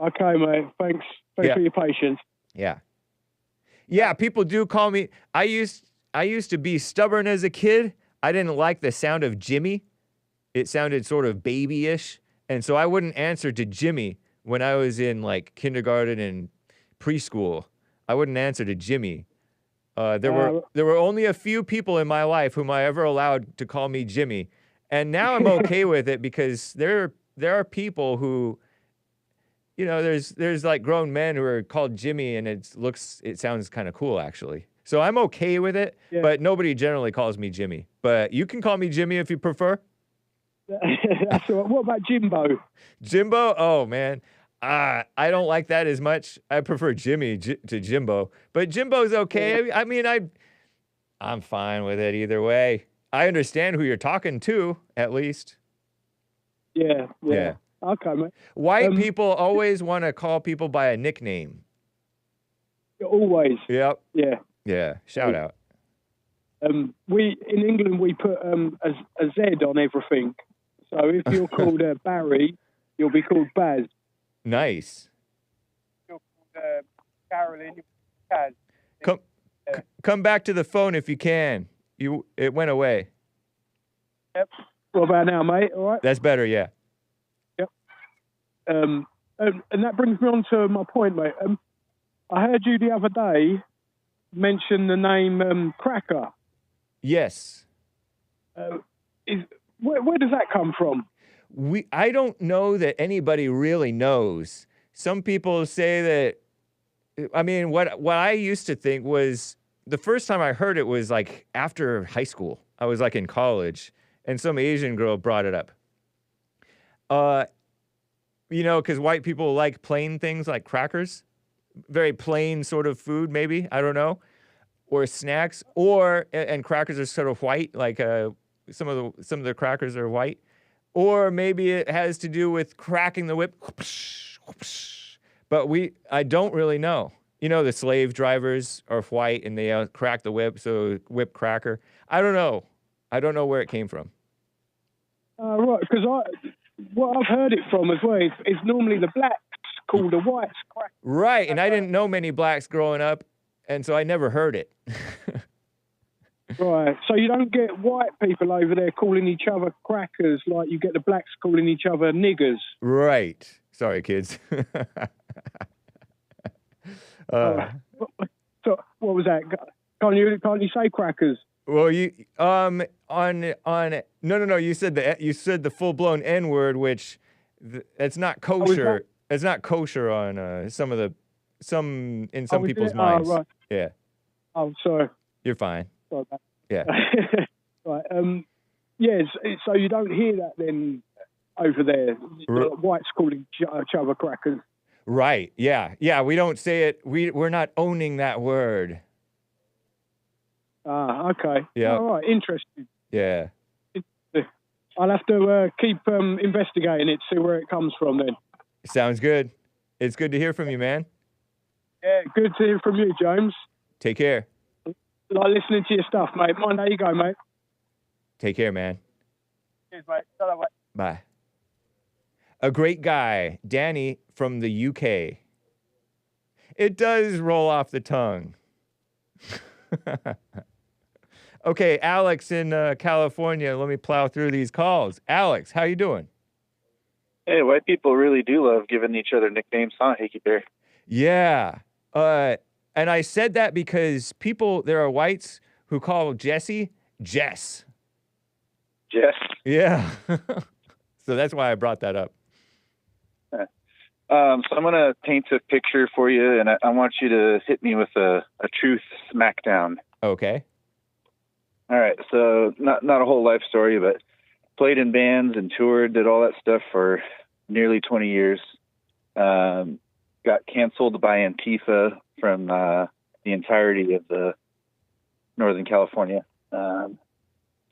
Okay, mate. Thanks for your patience. Yeah. Yeah, people do call me. I used to be stubborn as a kid. I didn't like the sound of Jimmy. It sounded sort of babyish, and so I wouldn't answer to Jimmy when I was in like kindergarten and preschool. I wouldn't answer to Jimmy. There were only a few people in my life whom I ever allowed to call me Jimmy, and now I'm okay with it because there are people who, there's like grown men who are called Jimmy, and it sounds kind of cool actually. So I'm okay with it, but nobody generally calls me Jimmy. But you can call me Jimmy if you prefer. That's all right. What about Jimbo? Jimbo? Oh man. I don't like that as much. I prefer Jimmy to Jimbo, but Jimbo's okay. I mean, I'm fine with it either way. I understand who you're talking to, at least. Yeah. Okay, mate. White people always want to call people by a nickname. Always. Yep. Yeah. Shout out. We in England we put a Z on everything. So if you're called Barry, you'll be called Baz. Nice. You're called Carolyn, you'll be Kaz. Come back to the phone if you can. It went away. Yep. What about now, mate? All right. That's better, yeah. Yep. And that brings me on to my point, mate. I heard you the other day mention the name Cracker. Yes. Where does that come from? I don't know that anybody really knows. Some people say that, I mean, what I used to think was, the first time I heard it was like after high school. I was like in college, and some Asian girl brought it up. You know, because white people like plain things like crackers, very plain sort of food, maybe, I don't know, or snacks, and crackers are sort of white, like some of the crackers are white, or maybe it has to do with cracking the whip. But I don't really know. You know, the slave drivers are white and they crack the whip, so whip cracker. I don't know. I don't know where it came from. Right, because what I've heard it from as well is normally the blacks call the whites crack. Right, and I didn't know many blacks growing up, and so I never heard it. Right, so you don't get white people over there calling each other crackers like you get the blacks calling each other niggers. Right. Sorry, kids. So what was that? Can't you say crackers? Well, you no, you said the full blown N word, which it's not kosher. It's not kosher on some people's minds. Right. Yeah. Oh, sorry. You're fine. Sorry. Yeah. Right. Yes. So you don't hear that then over there. Whites calling each other crackers. Right. Yeah. Yeah. We don't say it. We're not owning that word. Ah. Okay. Yeah. All right. Interesting. Yeah. I'll have to keep investigating it, see where it comes from then. Sounds good. It's good to hear from you, man. Yeah. Good to hear from you, James. Take care. Like listening to your stuff, mate. Mind how you go, mate. Take care, man. Cheers, mate. Bye, mate. Bye. A great guy, Danny from the UK. It does roll off the tongue. Okay, Alex in California. Let me plow through these calls. Alex, how you doing? Hey, white people really do love giving each other nicknames, huh, Hake Bear? Yeah. And I said that because there are whites who call Jesse Jess. Jess? Yeah. So that's why I brought that up. So I'm going to paint a picture for you, and I want you to hit me with a truth smackdown. Okay. All right. So not a whole life story, but played in bands and toured, did all that stuff for nearly 20 years. Got canceled by Antifa from the entirety of the Northern California. So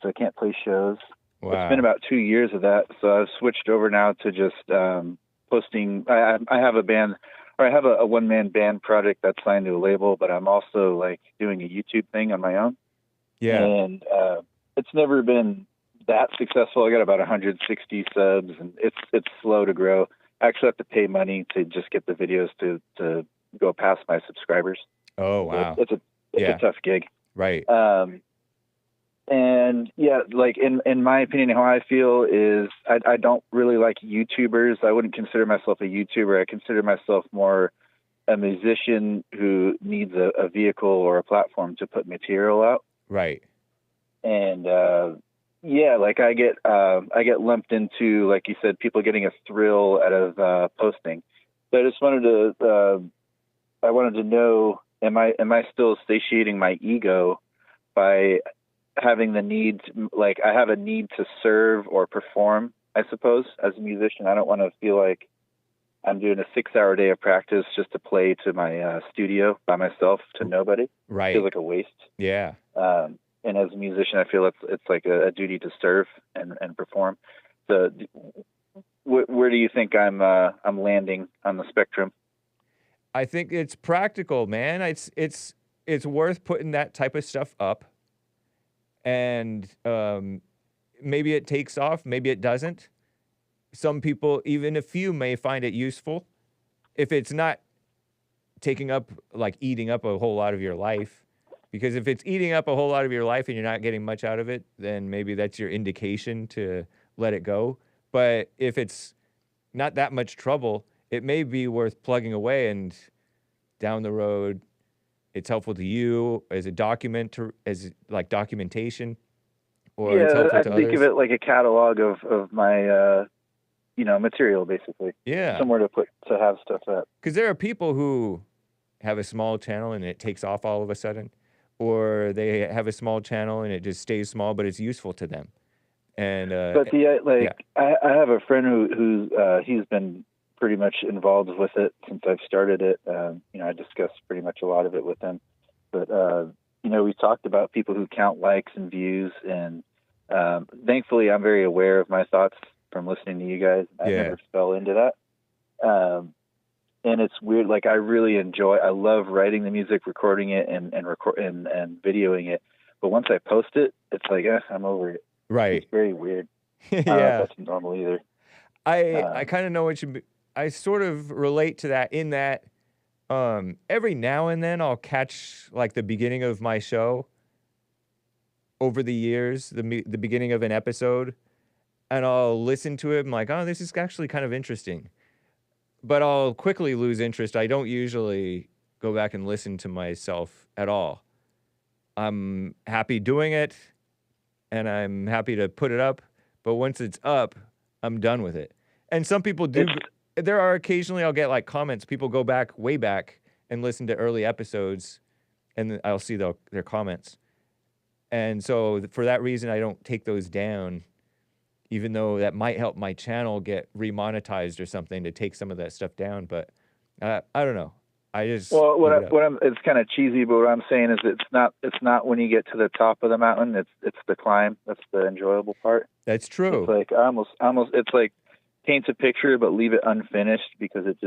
I can't play shows. Wow. It's been about 2 years of that. So I've switched over now to just posting. I have a band, or I have a one-man band project that's signed to a label, but I'm also like doing a YouTube thing on my own. Yeah. And it's never been that successful. I got about 160 subs, and it's slow to grow. I actually have to pay money to just get the videos to go past my subscribers. Oh, wow. So it's a tough gig. Right. And yeah, like in my opinion, how I feel is I don't really like YouTubers. I wouldn't consider myself a YouTuber. I consider myself more a musician who needs a vehicle or a platform to put material out. Right. And yeah, like I get lumped into, like you said, people getting a thrill out of posting. So I just wanted to know, am I still satiating my ego by having the need, like I have a need to serve or perform, I suppose, as a musician. I don't want to feel like I'm doing a 6-hour day of practice just to play to my studio by myself to nobody. Right. It feels like a waste. Yeah. And as a musician, I feel it's like a duty to serve and perform. So where do you think I'm landing on the spectrum? I think it's practical, man. It's worth putting that type of stuff up. And maybe it takes off, maybe it doesn't. Some people, even a few, may find it useful. If it's not taking up, like eating up a whole lot of your life. Because if it's eating up a whole lot of your life and you're not getting much out of it, then maybe that's your indication to let it go. But if it's not that much trouble, it may be worth plugging away, and down the road, it's helpful to you as like documentation, or it's helpful to others. I think of it like a catalog of my material, basically. Yeah. Somewhere to have stuff at. Because there are people who have a small channel and it takes off all of a sudden, or they have a small channel and it just stays small, but it's useful to them. And But I have a friend who's he's been pretty much involved with it since I've started it. I discussed pretty much a lot of it with him. But we talked about people who count likes and views, and thankfully I'm very aware of my thoughts from listening to you guys. I never fell into that. And it's weird. Like I love writing the music, recording it, and videoing it. But once I post it, it's like I'm over it. Right. It's very weird. Yeah. I don't know if that's normal either. I kind of know what I sort of relate to that in that every now and then I'll catch like the beginning of my show over the years, the beginning of an episode, and I'll listen to it. I'm like, oh, this is actually kind of interesting. But I'll quickly lose interest. I don't usually go back and listen to myself at all. I'm happy doing it, and I'm happy to put it up. But once it's up, I'm done with it. And some people do. There are occasionally I'll get like comments. People go back, way back, and listen to early episodes, and I'll see their comments. And so for that reason, I don't take those down, even though that might help my channel get remonetized or something to take some of that stuff down. But I don't know. I just it's kind of cheesy, but what I'm saying is it's not when you get to the top of the mountain. It's the climb. That's the enjoyable part. That's true. It's like almost it's like paints a picture but leave it unfinished because it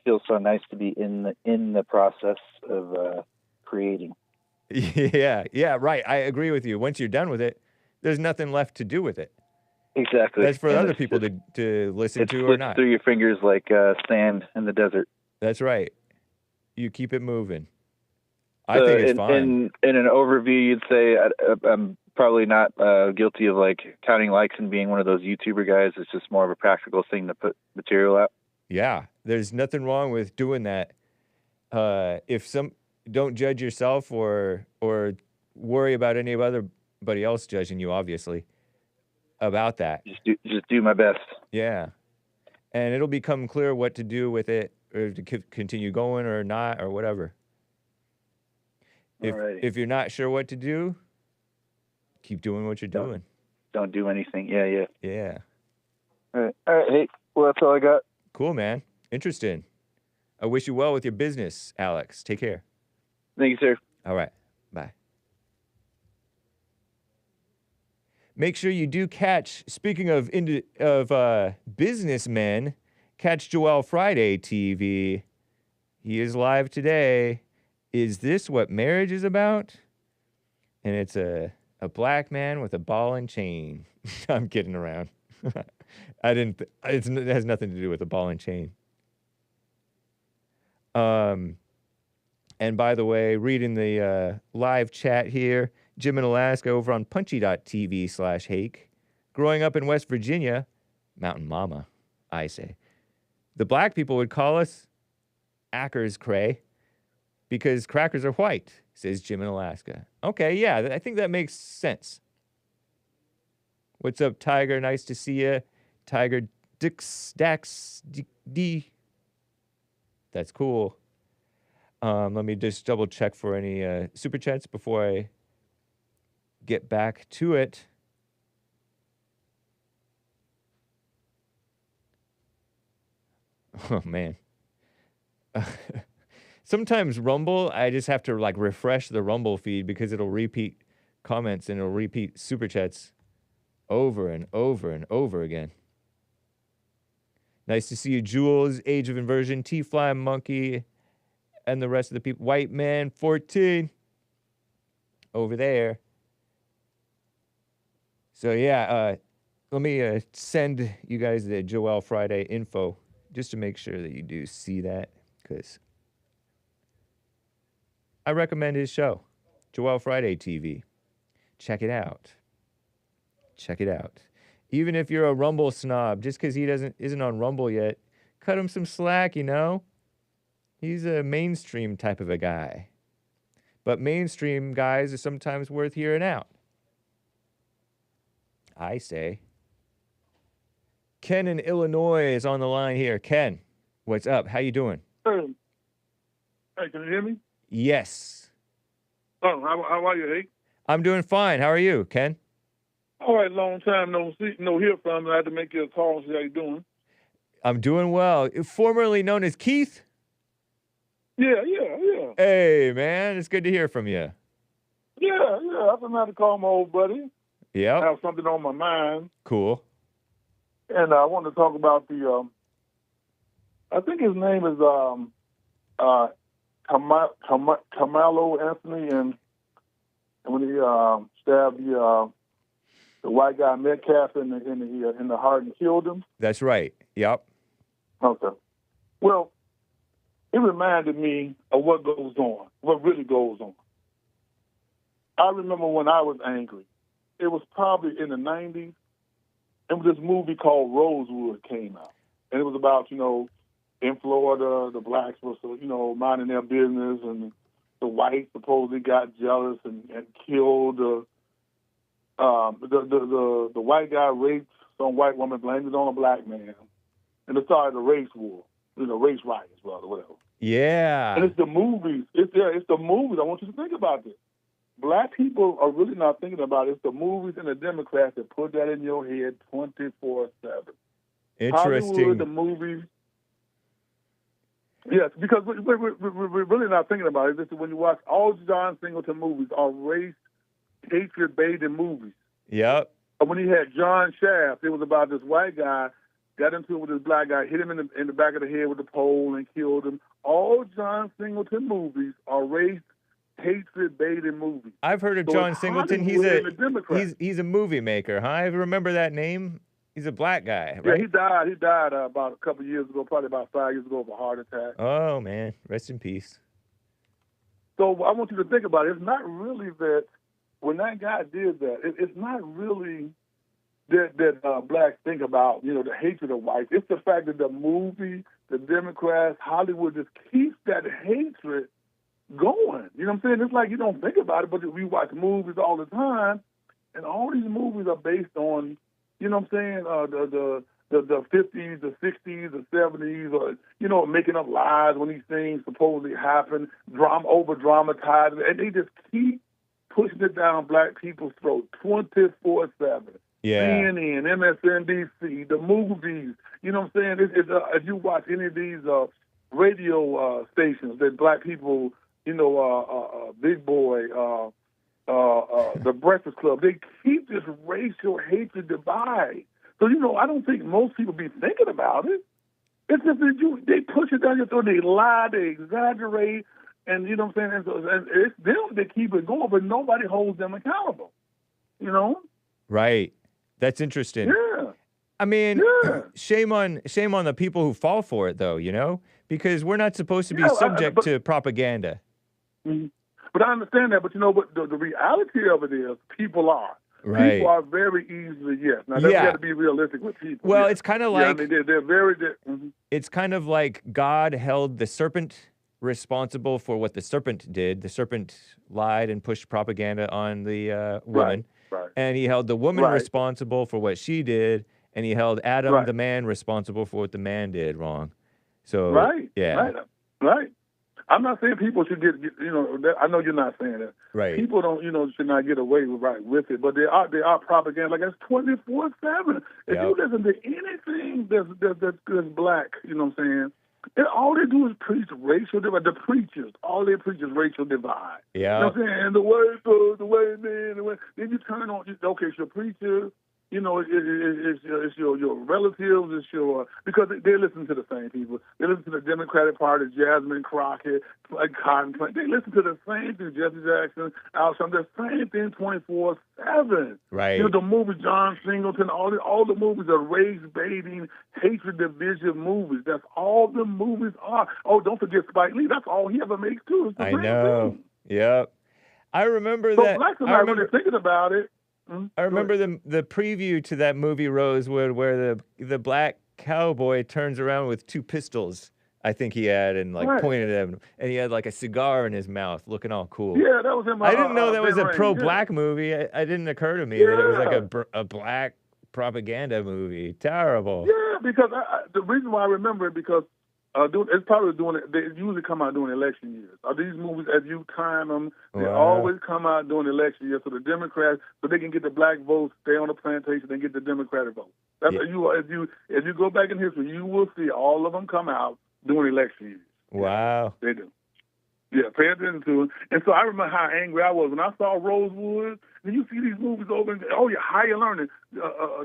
feels so nice to be in the process of creating. Yeah, right. I agree with you. Once you're done with it, there's nothing left to do with it. Exactly. That's for other people to listen to or not. Through your fingers like sand in the desert. That's right. You keep it moving. I think it's fine. In an overview, you'd say I'm probably not guilty of like counting likes and being one of those YouTuber guys. It's just more of a practical thing to put material out. Yeah, there's nothing wrong with doing that. Don't judge yourself or worry about anybody else judging you, obviously, about that. Just do my best. Yeah. And it'll become clear what to do with it, or to continue going or not, or whatever. If you're not sure what to do, keep doing what you're doing. Don't do anything. Yeah. Yeah. All right. Hey, well, that's all I got. Cool, man. Interesting. I wish you well with your business, Alex. Take care. Thank you, sir. All right. Bye. Make sure you do catch, speaking of businessmen, catch Joel Friday TV. He is live today. Is this what marriage is about? And it's a black man with a ball and chain. I'm kidding around. It has nothing to do with a ball and chain. And by the way, reading the live chat here, Jim in Alaska over on punchy.tv/Hake. Growing up in West Virginia, Mountain Mama, I say. The black people would call us Ackers Cray because crackers are white, says Jim in Alaska. Okay, yeah, I think that makes sense. What's up, Tiger? Nice to see you. Tiger Dax D. That's cool. Let me just double check for any super chats before I get back to it. Oh, man. Sometimes Rumble, I just have to like refresh the Rumble feed because it'll repeat comments and it'll repeat super chats over and over and over again. Nice to see you, Jules, Age of Inversion, T-Fly Monkey, and the rest of the people. White Man 14 over there. So yeah, let me send you guys the Joel Friday info just to make sure that you do see that, because I recommend his show, Joel Friday TV. Check it out. Check it out. Even if you're a Rumble snob, just because he isn't on Rumble yet, cut him some slack, you know? He's a mainstream type of a guy. But mainstream guys are sometimes worth hearing out. I say. Ken in Illinois is on the line here. Ken, what's up? How you doing? Hey, can you hear me? Yes. Oh, how are you, Hake? I'm doing fine. How are you, Ken? All right, long time no see, no hear from you. I had to make you a call and see how you doing. I'm doing well. Formerly known as Keith? Yeah. Hey, man, it's good to hear from you. Yeah. I've been to call my old buddy. Yeah. I have something on my mind. Cool. And I wanted to talk about the, I think his name is Camalo Anthony, and when he stabbed the white guy Metcalf in the heart and killed him. That's right. Yep. Okay. Well, it reminded me of what goes on, what really goes on. I remember when I was angry. It was probably in the 90s, and this movie called Rosewood came out. And it was about, in Florida, the blacks were, minding their business, and the whites supposedly got jealous and killed the white guy raped some white woman, blamed it on a black man, and it started a race war, race riots, or whatever. Yeah. And it's the movies. It's the movies. I want you to think about this. Black people are really not thinking about it. It's the movies and the Democrats that put that in your head 24/7. Interesting. Hollywood, the movies. Yes, because we're really not thinking about it. This is when you watch all John Singleton movies are race hatred-based movies. Yep. When he had John Shaft, it was about this white guy got into it with this black guy, hit him in the back of the head with a pole and killed him. All John Singleton movies are race hatred-based movies. I've heard of John Singleton. He's a movie maker, huh? I remember that name. He's a black guy, right? Yeah, he died about a couple of years ago, probably about 5 years ago of a heart attack. Oh, man. Rest in peace. So I want you to think about it. It's not really that when that guy did that, it's not really that blacks think about, the hatred of whites. It's the fact that the movie, the Democrats, Hollywood just keeps that hatred going. You know what I'm saying? It's like you don't think about it, but we watch movies all the time, and all these movies are based on, the 50s, the 60s, the 70s, or, making up lies when these things supposedly happen, over-dramatizing, and they just keep pushing it down black people's throats 24/7. Yeah. CNN, MSNBC, the movies. You know what I'm saying? If you watch any of these radio stations that black people, Big Boy, the Breakfast Club, they keep this racial hatred divide. So, I don't think most people be thinking about it. It's just that they push it down your throat, they lie, they exaggerate, and you know what I'm saying? And it's them that keep it going, but nobody holds them accountable, Right. That's interesting. Yeah. I mean, shame on the people who fall for it, though, because we're not supposed to be subject to propaganda. Mm-hmm. But I understand that. But but the reality of it is, people are. Right. People are very easily yes. Now we got to be realistic with people. Well, it's kind of like they're very. It's kind of like God held the serpent responsible for what the serpent did. The serpent lied and pushed propaganda on the woman. Right. And he held the woman responsible for what she did, and he held Adam, the man, responsible for what the man did wrong. So, Right. I'm not saying people should get I know you're not saying that. Right. People don't, should not get away with it, but they are propaganda. Like, that's 24/7. If you listen to anything that's black, you know what I'm saying, and all they do is preach racial divide. The preachers, all they preach is racial divide. Yeah. You know what I'm saying? The white girl, the white man, then you turn on, okay, it's your preacher, it's your relatives, it's because they listen to the same people. They listen to the Democratic Party, Jasmine Crockett, Cotton Plant. They listen to the same thing, Jesse Jackson, Al Sharpton, the same thing 24/7. Right. The movie John Singleton, all the movies are race-baiting, hatred division movies. That's all the movies are. Oh, don't forget Spike Lee. That's all he ever makes too. I know. Thing. Yep. I remember so that. Blacks are not really thinking about it. I remember the preview to that movie Rosewood, where the black cowboy turns around with two pistols, I think he had, and pointed at him, and he had like a cigar in his mouth, looking all cool. Yeah, that was in my. I didn't know that was a pro-black movie. It didn't occur to me that it was like a black propaganda movie. Terrible. Yeah, because the reason why I remember it because It's probably doing it. They usually come out during election years. These movies, as you time them, they Wow. always come out during election years. So the Democrats, so they can get the black votes, stay on the plantation, and get the Democratic vote. That's Yeah. If you go back in history, you will see all of them come out during election years. Wow. They do. Yeah, pay attention to it. And so I remember how angry I was when I saw Rosewood. And you see these movies over, and higher learning.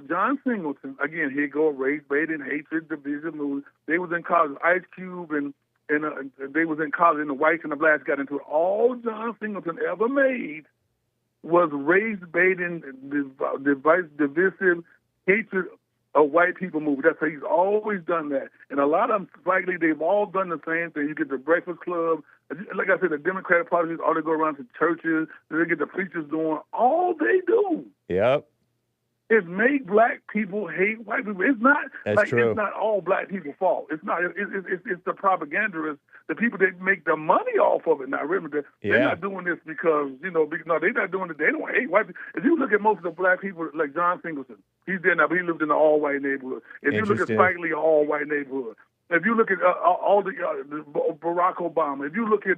John Singleton, again, here go race baiting, hatred, division movies. They was in college. Ice Cube and they was in college, and the whites and the blacks got into it. All John Singleton ever made was race baiting, divisive hatred of white people movie. That's how he's always done that. And a lot of them, frankly, they've all done the same thing. You get the Breakfast Club. Like I said, the Democratic Party, all they go around to churches, they get the preachers doing. All they do Yep. is make black people hate white people. It's not That's true. It's not all black people's fault. It's not. It's the propagandists, the people that make the money off of it. Now remember, they're not doing this because they're not doing it. They don't hate white people. If you look at most of the black people, like John Singleton, he's there now, but he lived in an all white neighborhood. If you look at Spike Lee, all white neighborhood. If you look at all the Barack Obama, if you look at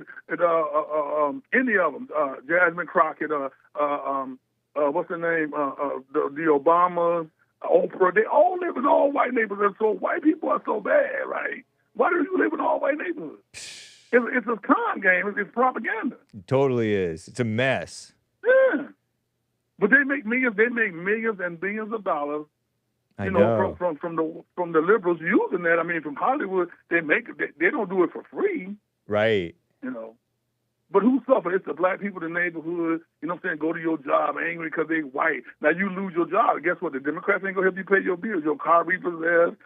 any of them, Jasmine Crockett, what's her name, the Obamas, Oprah, they all live in all white neighborhoods. So white people are so bad, right? Why do you live in all white neighborhoods? It's a con game. It's propaganda. It totally is. It's a mess. Yeah, but they make millions and billions of dollars. I know. From the liberals using that. I mean, from Hollywood, they don't do it for free. Right. But who suffer? It's the black people in the neighborhood. You know what I'm saying? Go to your job angry because they white. Now you lose your job. Guess what? The Democrats ain't gonna help you pay your bills. Your car repossessed.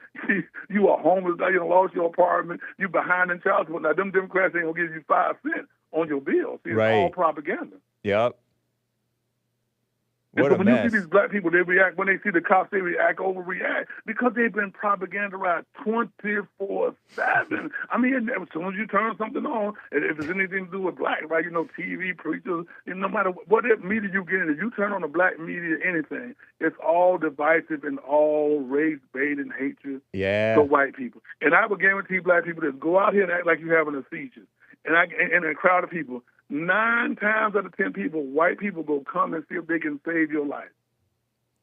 You are homeless. Now you lost your apartment. You behind in child support. Now them Democrats ain't gonna give you 5 cents on your bill. See, it's all propaganda. Yep. And What so a when mess. you see these black people, they react. When they see the cops, they overreact because they've been propagandized 24/7. I mean, as soon as you turn something on, if it's anything to do with black, right? TV, preachers, no matter what media you get in, if you turn on the black media, anything, it's all divisive and all race bait and hatred to white people. And I would guarantee black people that go out here and act like you're having a seizure, and a crowd of people. 9 times out of 10 people, white people go come and see if they can save your life.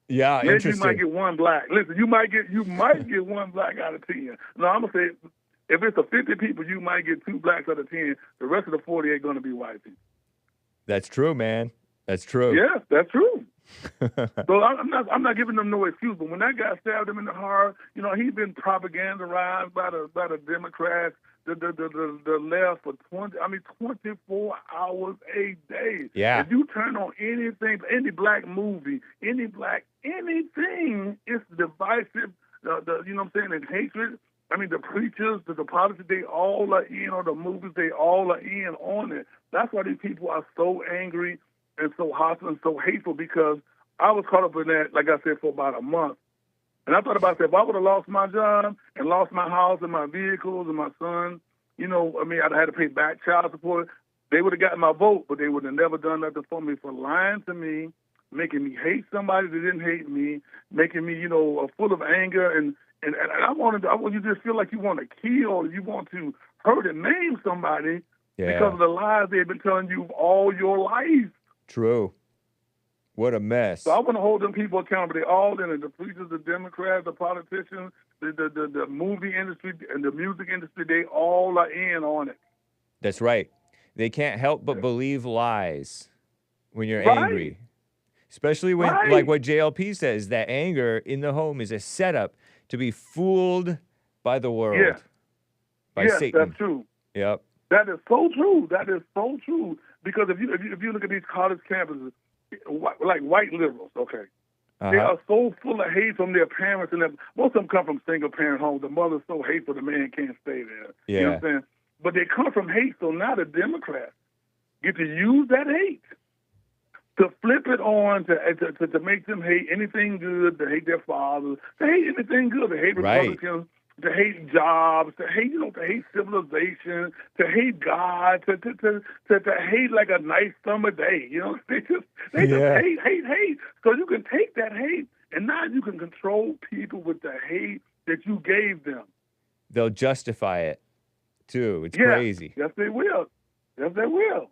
Yeah, Maybe interesting. you might get one black. Listen, you might get one black out of 10. No, I'm gonna say if it's a 50 people, you might get 2 blacks out of 10. The rest of the 40 ain't gonna be white people. That's true, man. That's true. Yes, that's true. So I'm not giving them no excuse. But when that guy stabbed him in the heart, he's been propagandized by the Democrats. The left for 24 hours a day. Yeah. If you turn on anything, any black movie, anything, it's divisive. You know what I'm saying? And hatred. I mean, the preachers, the politics, they all are in on the movies. They all are in on it. That's why these people are so angry and so hostile and so hateful, because I was caught up in that, like I said, for about a month. And I thought about that. If I would have lost my job and lost my house and my vehicles and my son, I'd had to pay back child support. They would have gotten my vote, but they would have never done nothing for me, for lying to me, making me hate somebody that didn't hate me, making me, full of anger. And I want you to just feel like you want to kill, or you want to hurt and maim somebody because of the lies they've been telling you all your life. True. What a mess. So I want to hold them people accountable. They all in it. The preachers, the Democrats, the politicians, the movie industry, and the music industry, they all are in on it. That's right. They can't help but believe lies when you're Right. angry. Especially when, like what JLP says, that anger in the home is a setup to be fooled by the world. Yes. By Yes, Satan. that's true. Yep. That is so true. That is so true. Because if you look at these college campuses, like white liberals, okay, they are so full of hate from their parents, and most of them come from single parent homes. The mother's so hateful the man can't stay there. Yeah. You know what I'm saying? But they come from hate, so now the Democrats get to use that hate to flip it on to make them hate anything good, to hate their fathers, to hate anything good, to hate Republicans, to hate jobs, to hate to hate civilization, to hate God, to hate like a nice summer day. They just hate. So you can take that hate, and now you can control people with the hate that you gave them. They'll justify it. too. It's Yeah. crazy. Yes, they will. Yes, they will.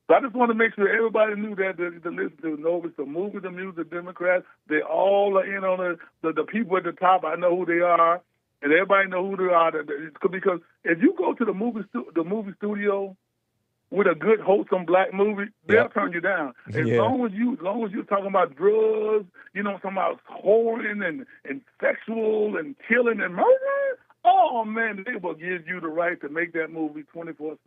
So I just want to make sure everybody knew that to listen to. No, it's the movie, the music, Democrats. They all are in on the people at the top. I know who they are, and everybody know who they are. Because if you go to the movie studio with a good, wholesome black movie, they'll turn you down. As long as you're talking about drugs, talking about whoring and sexual and killing and murder. Oh man, they will give you the right to make that movie 24/7.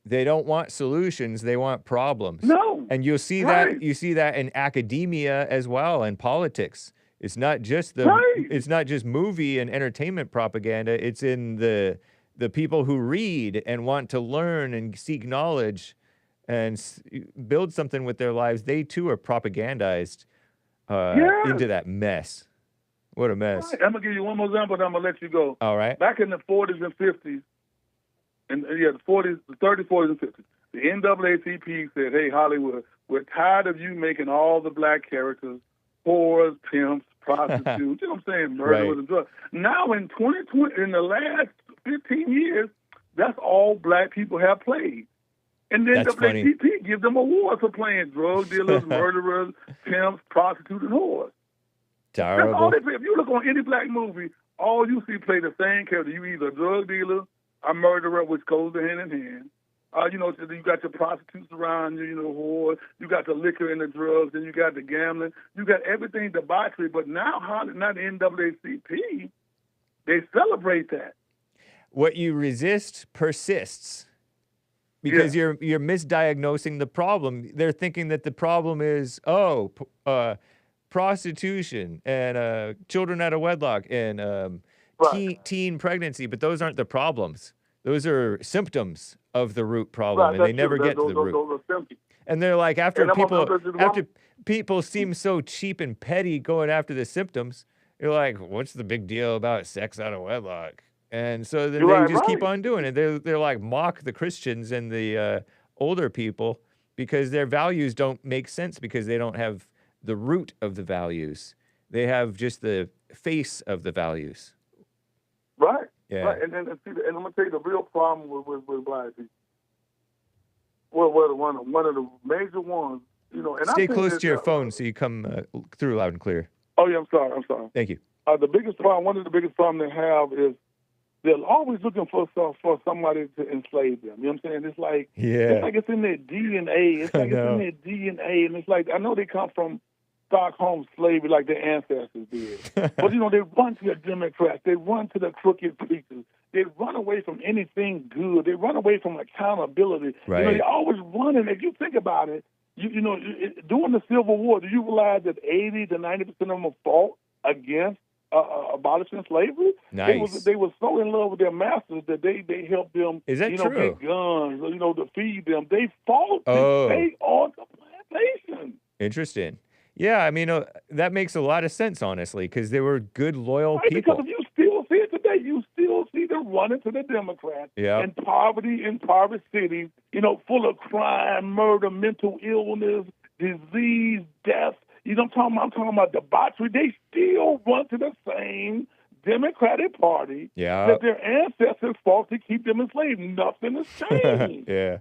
They don't want solutions; they want problems. No, and you'll see that. You see that in academia as well, and politics. It's not just It's not just movie and entertainment propaganda. It's in the people who read and want to learn and seek knowledge, and build something with their lives. They too are propagandized into that mess. What a mess. Right. I'm going to give you one more example, and I'm going to let you go. All right. Back in the 40s and 50s, the 30s, 40s, and 50s, the NAACP said, hey, Hollywood, we're tired of you making all the black characters whores, pimps, prostitutes, you know what I'm saying, murderers and drugs. Now in 2020, in the last 15 years, that's all black people have played. And then NAACP give them awards for playing drug dealers, murderers, pimps, prostitutes, and whores. Terrible. That's all they play. If you look on any black movie, all you see play the same character. You either a drug dealer, a murderer, which goes hand in hand. You got your prostitutes around you, whore. You got the liquor and the drugs, and you got the gambling. You got everything debauchery. But now, not the NAACP, they celebrate that. What you resist persists. Because you're misdiagnosing the problem. They're thinking that the problem is, prostitution and children out of wedlock and teen pregnancy, but those aren't the problems. Those are symptoms of the root problem, and they never get to the root. And they're like, after people seem so cheap and petty going after the symptoms, you're like, what's the big deal about sex out of wedlock? And so then they just keep on doing it. They're like mock the Christians and the older people because their values don't make sense because they don't have the root of the values. They have just the face of the values. Right. Yeah. Right. And I'm gonna tell you the real problem with black people. Well, one of the major ones, And stay close to your phone so you come through loud and clear. Oh yeah, I'm sorry. Thank you. The biggest problem, one of the biggest problems they have is they're always looking for somebody to enslave them. You know what I'm saying? It's like it's in their DNA. It's like it's in their DNA, and it's like I know they come from Stockholm slavery like their ancestors did. But, they run to the Democrats. They run to the crooked preachers. They run away from anything good. They run away from accountability. Right. They always run. And if you think about it, during the Civil War, do you realize that 80 to 90% of them fought against abolishing slavery? Nice. They were so in love with their masters that they helped them, Is that true? get guns, to feed them. They fought to stay on the plantation. Interesting. Yeah, I mean, that makes a lot of sense, honestly, because they were good, loyal people. Because if you still see it today, you still see them running to the Democrats in poverty, in poverty cities, full of crime, murder, mental illness, disease, death. I'm talking about debauchery. They still run to the same Democratic Party that their ancestors fought to keep them enslaved. Nothing has changed. Yeah.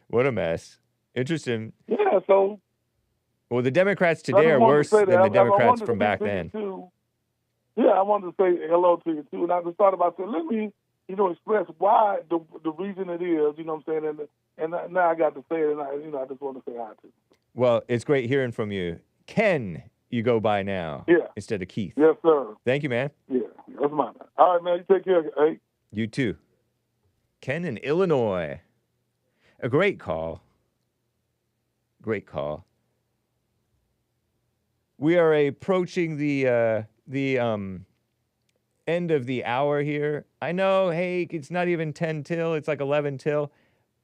What a mess. Interesting. Yeah, so... Well, the Democrats today are worse than the Democrats from back then. I wanted to say hello to you, too. And I just thought about saying, let me, express why the reason it is, you know what I'm saying? And now I got to say it, and I just want to say hi to you. Well, it's great hearing from you. Ken, you go by now instead of Keith. Yes, sir. Thank you, man. Yeah, that's mine. All right, man, you take care. Hey. You too. Ken in Illinois. A great call. Great call. We are approaching the end of the hour here. I know, Hake, it's not even 10 till, it's like 11 till,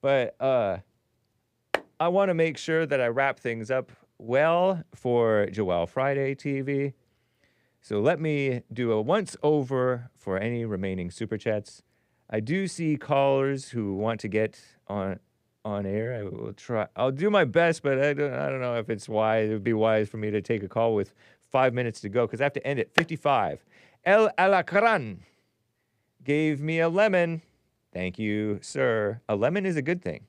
but I want to make sure that I wrap things up well for Joelle Friday TV. So let me do a once over for any remaining super chats. I do see callers who want to get on air. I will try. I'll do my best, but I don't know if it's wise. It would be wise for me to take a call with 5 minutes to go because I have to end at 55. El Alacran gave me a lemon. Thank you, sir. A lemon is a good thing.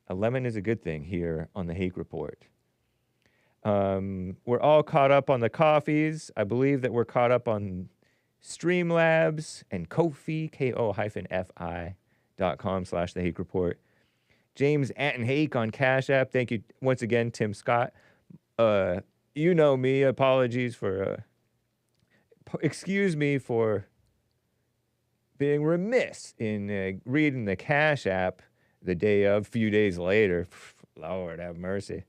A lemon is a good thing here on the Hake Report. We're all caught up on the coffees. I believe that we're caught up on Streamlabs and Ko-fi, ko-fi.com/the Hake Report. James Anton Hake on Cash App. Thank you once again, Tim Scott. You know me. Apologies for, excuse me for being remiss in reading the Cash App the day of, few days later. Lord have mercy.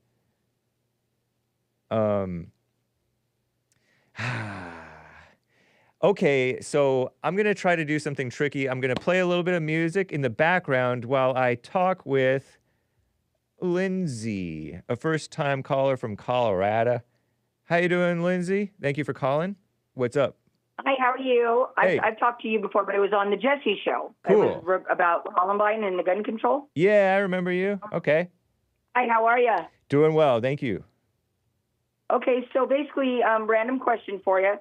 Okay, so I'm going to try to do something tricky. I'm going to play a little bit of music in the background while I talk with Lindsay, a first-time caller from Colorado. How you doing, Lindsay? Thank you for calling. What's up? Hi, how are you? Hey. I've talked to you before, but it was on the Jesse show. Cool. It was about Columbine and the gun control. Yeah, I remember you. Okay. Hi, how are you? Doing well, thank you. Okay, so basically, random question for you.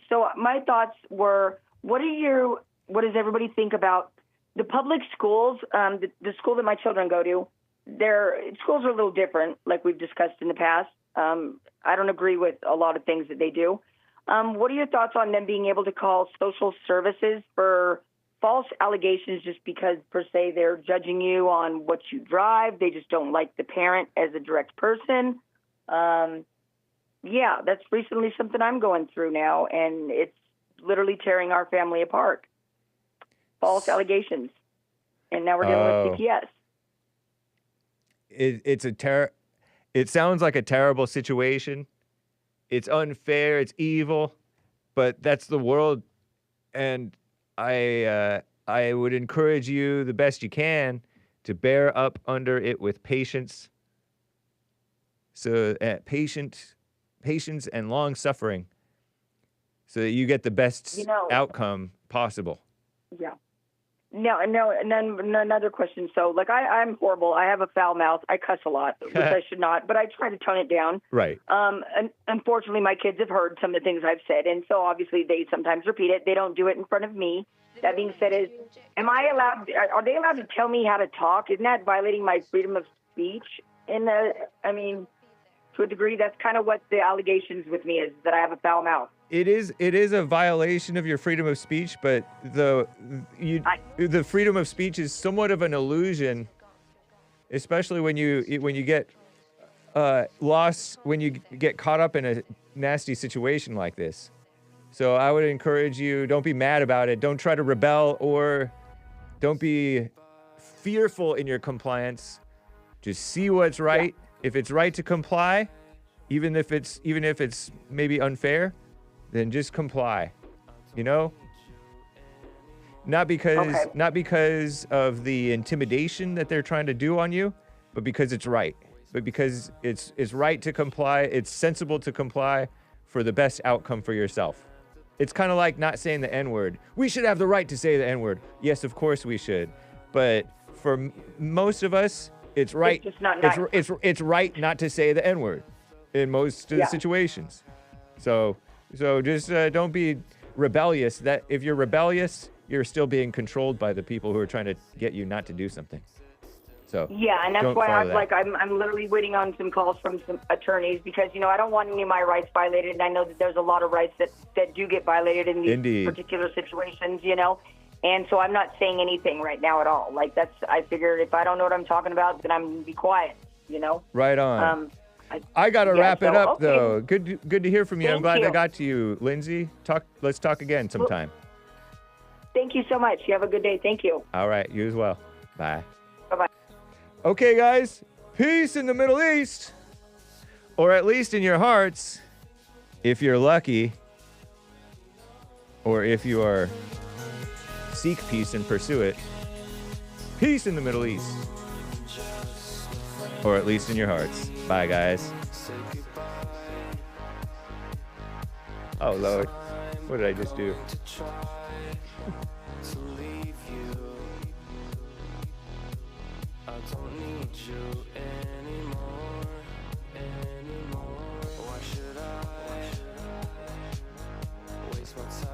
So my thoughts were, what does everybody think about the public schools? The school that my children go to, their schools are a little different, like we've discussed in the past. I don't agree with a lot of things that they do. What are your thoughts on them being able to call social services for false allegations just because, per se, they're judging you on what you drive? They just don't like the parent as a direct person. Yeah, that's recently something I'm going through now, and it's literally tearing our family apart. False allegations. And now we're dealing with CPS. It sounds like a terrible situation. It's unfair, it's evil, but that's the world, and I would encourage you the best you can to bear up under it with patience. So patience and long suffering, so that you get the best outcome possible. Yeah. No, and then another question. So, like, I'm horrible. I have a foul mouth. I cuss a lot, which I should not, but I try to tone it down. Right. And unfortunately, my kids have heard some of the things I've said, and so obviously they sometimes repeat it. They don't do it in front of me. That being said, are they allowed to tell me how to talk? Isn't that violating my freedom of speech? To a degree, that's kind of what the allegations with me is, that I have a foul mouth. It is a violation of your freedom of speech, but the freedom of speech is somewhat of an illusion, especially when you get lost, when you get caught up in a nasty situation like this. So I would encourage you, don't be mad about it. Don't try to rebel, or don't be fearful in your compliance. Just see what's right. Yeah. If it's right to comply, even if it's maybe unfair, then just comply. You know? Not because of the intimidation that they're trying to do on you, but because it's right. But because it's right to comply, it's sensible to comply for the best outcome for yourself. It's kind of like not saying the N-word. We should have the right to say the N-word. Yes, of course we should. But for most of us, it's right. It's just not nice. It's right not to say the N-word in most of the situations. So just don't be rebellious. That if you're rebellious, you're still being controlled by the people who are trying to get you not to do something. So yeah, and that's why I'm literally waiting on some calls from some attorneys, because I don't want any of my rights violated, and I know that there's a lot of rights that do get violated in these particular situations, And so I'm not saying anything right now at all. Like, I figured if I don't know what I'm talking about, then I'm going to be quiet, Right on. I got to wrap it up, though. Good to hear from you. I'm glad I got to you, Lindsay. Let's talk again sometime. Thank you so much. You have a good day. Thank you. All right. You as well. Bye. Bye-bye. Okay, guys. Peace in the Middle East. Or at least in your hearts, if you're lucky. Or if you are... seek peace and pursue it. Peace in the Middle East. Or at least in your hearts. Bye, guys. Oh, Lord. What did I just do? Why should I waste my time?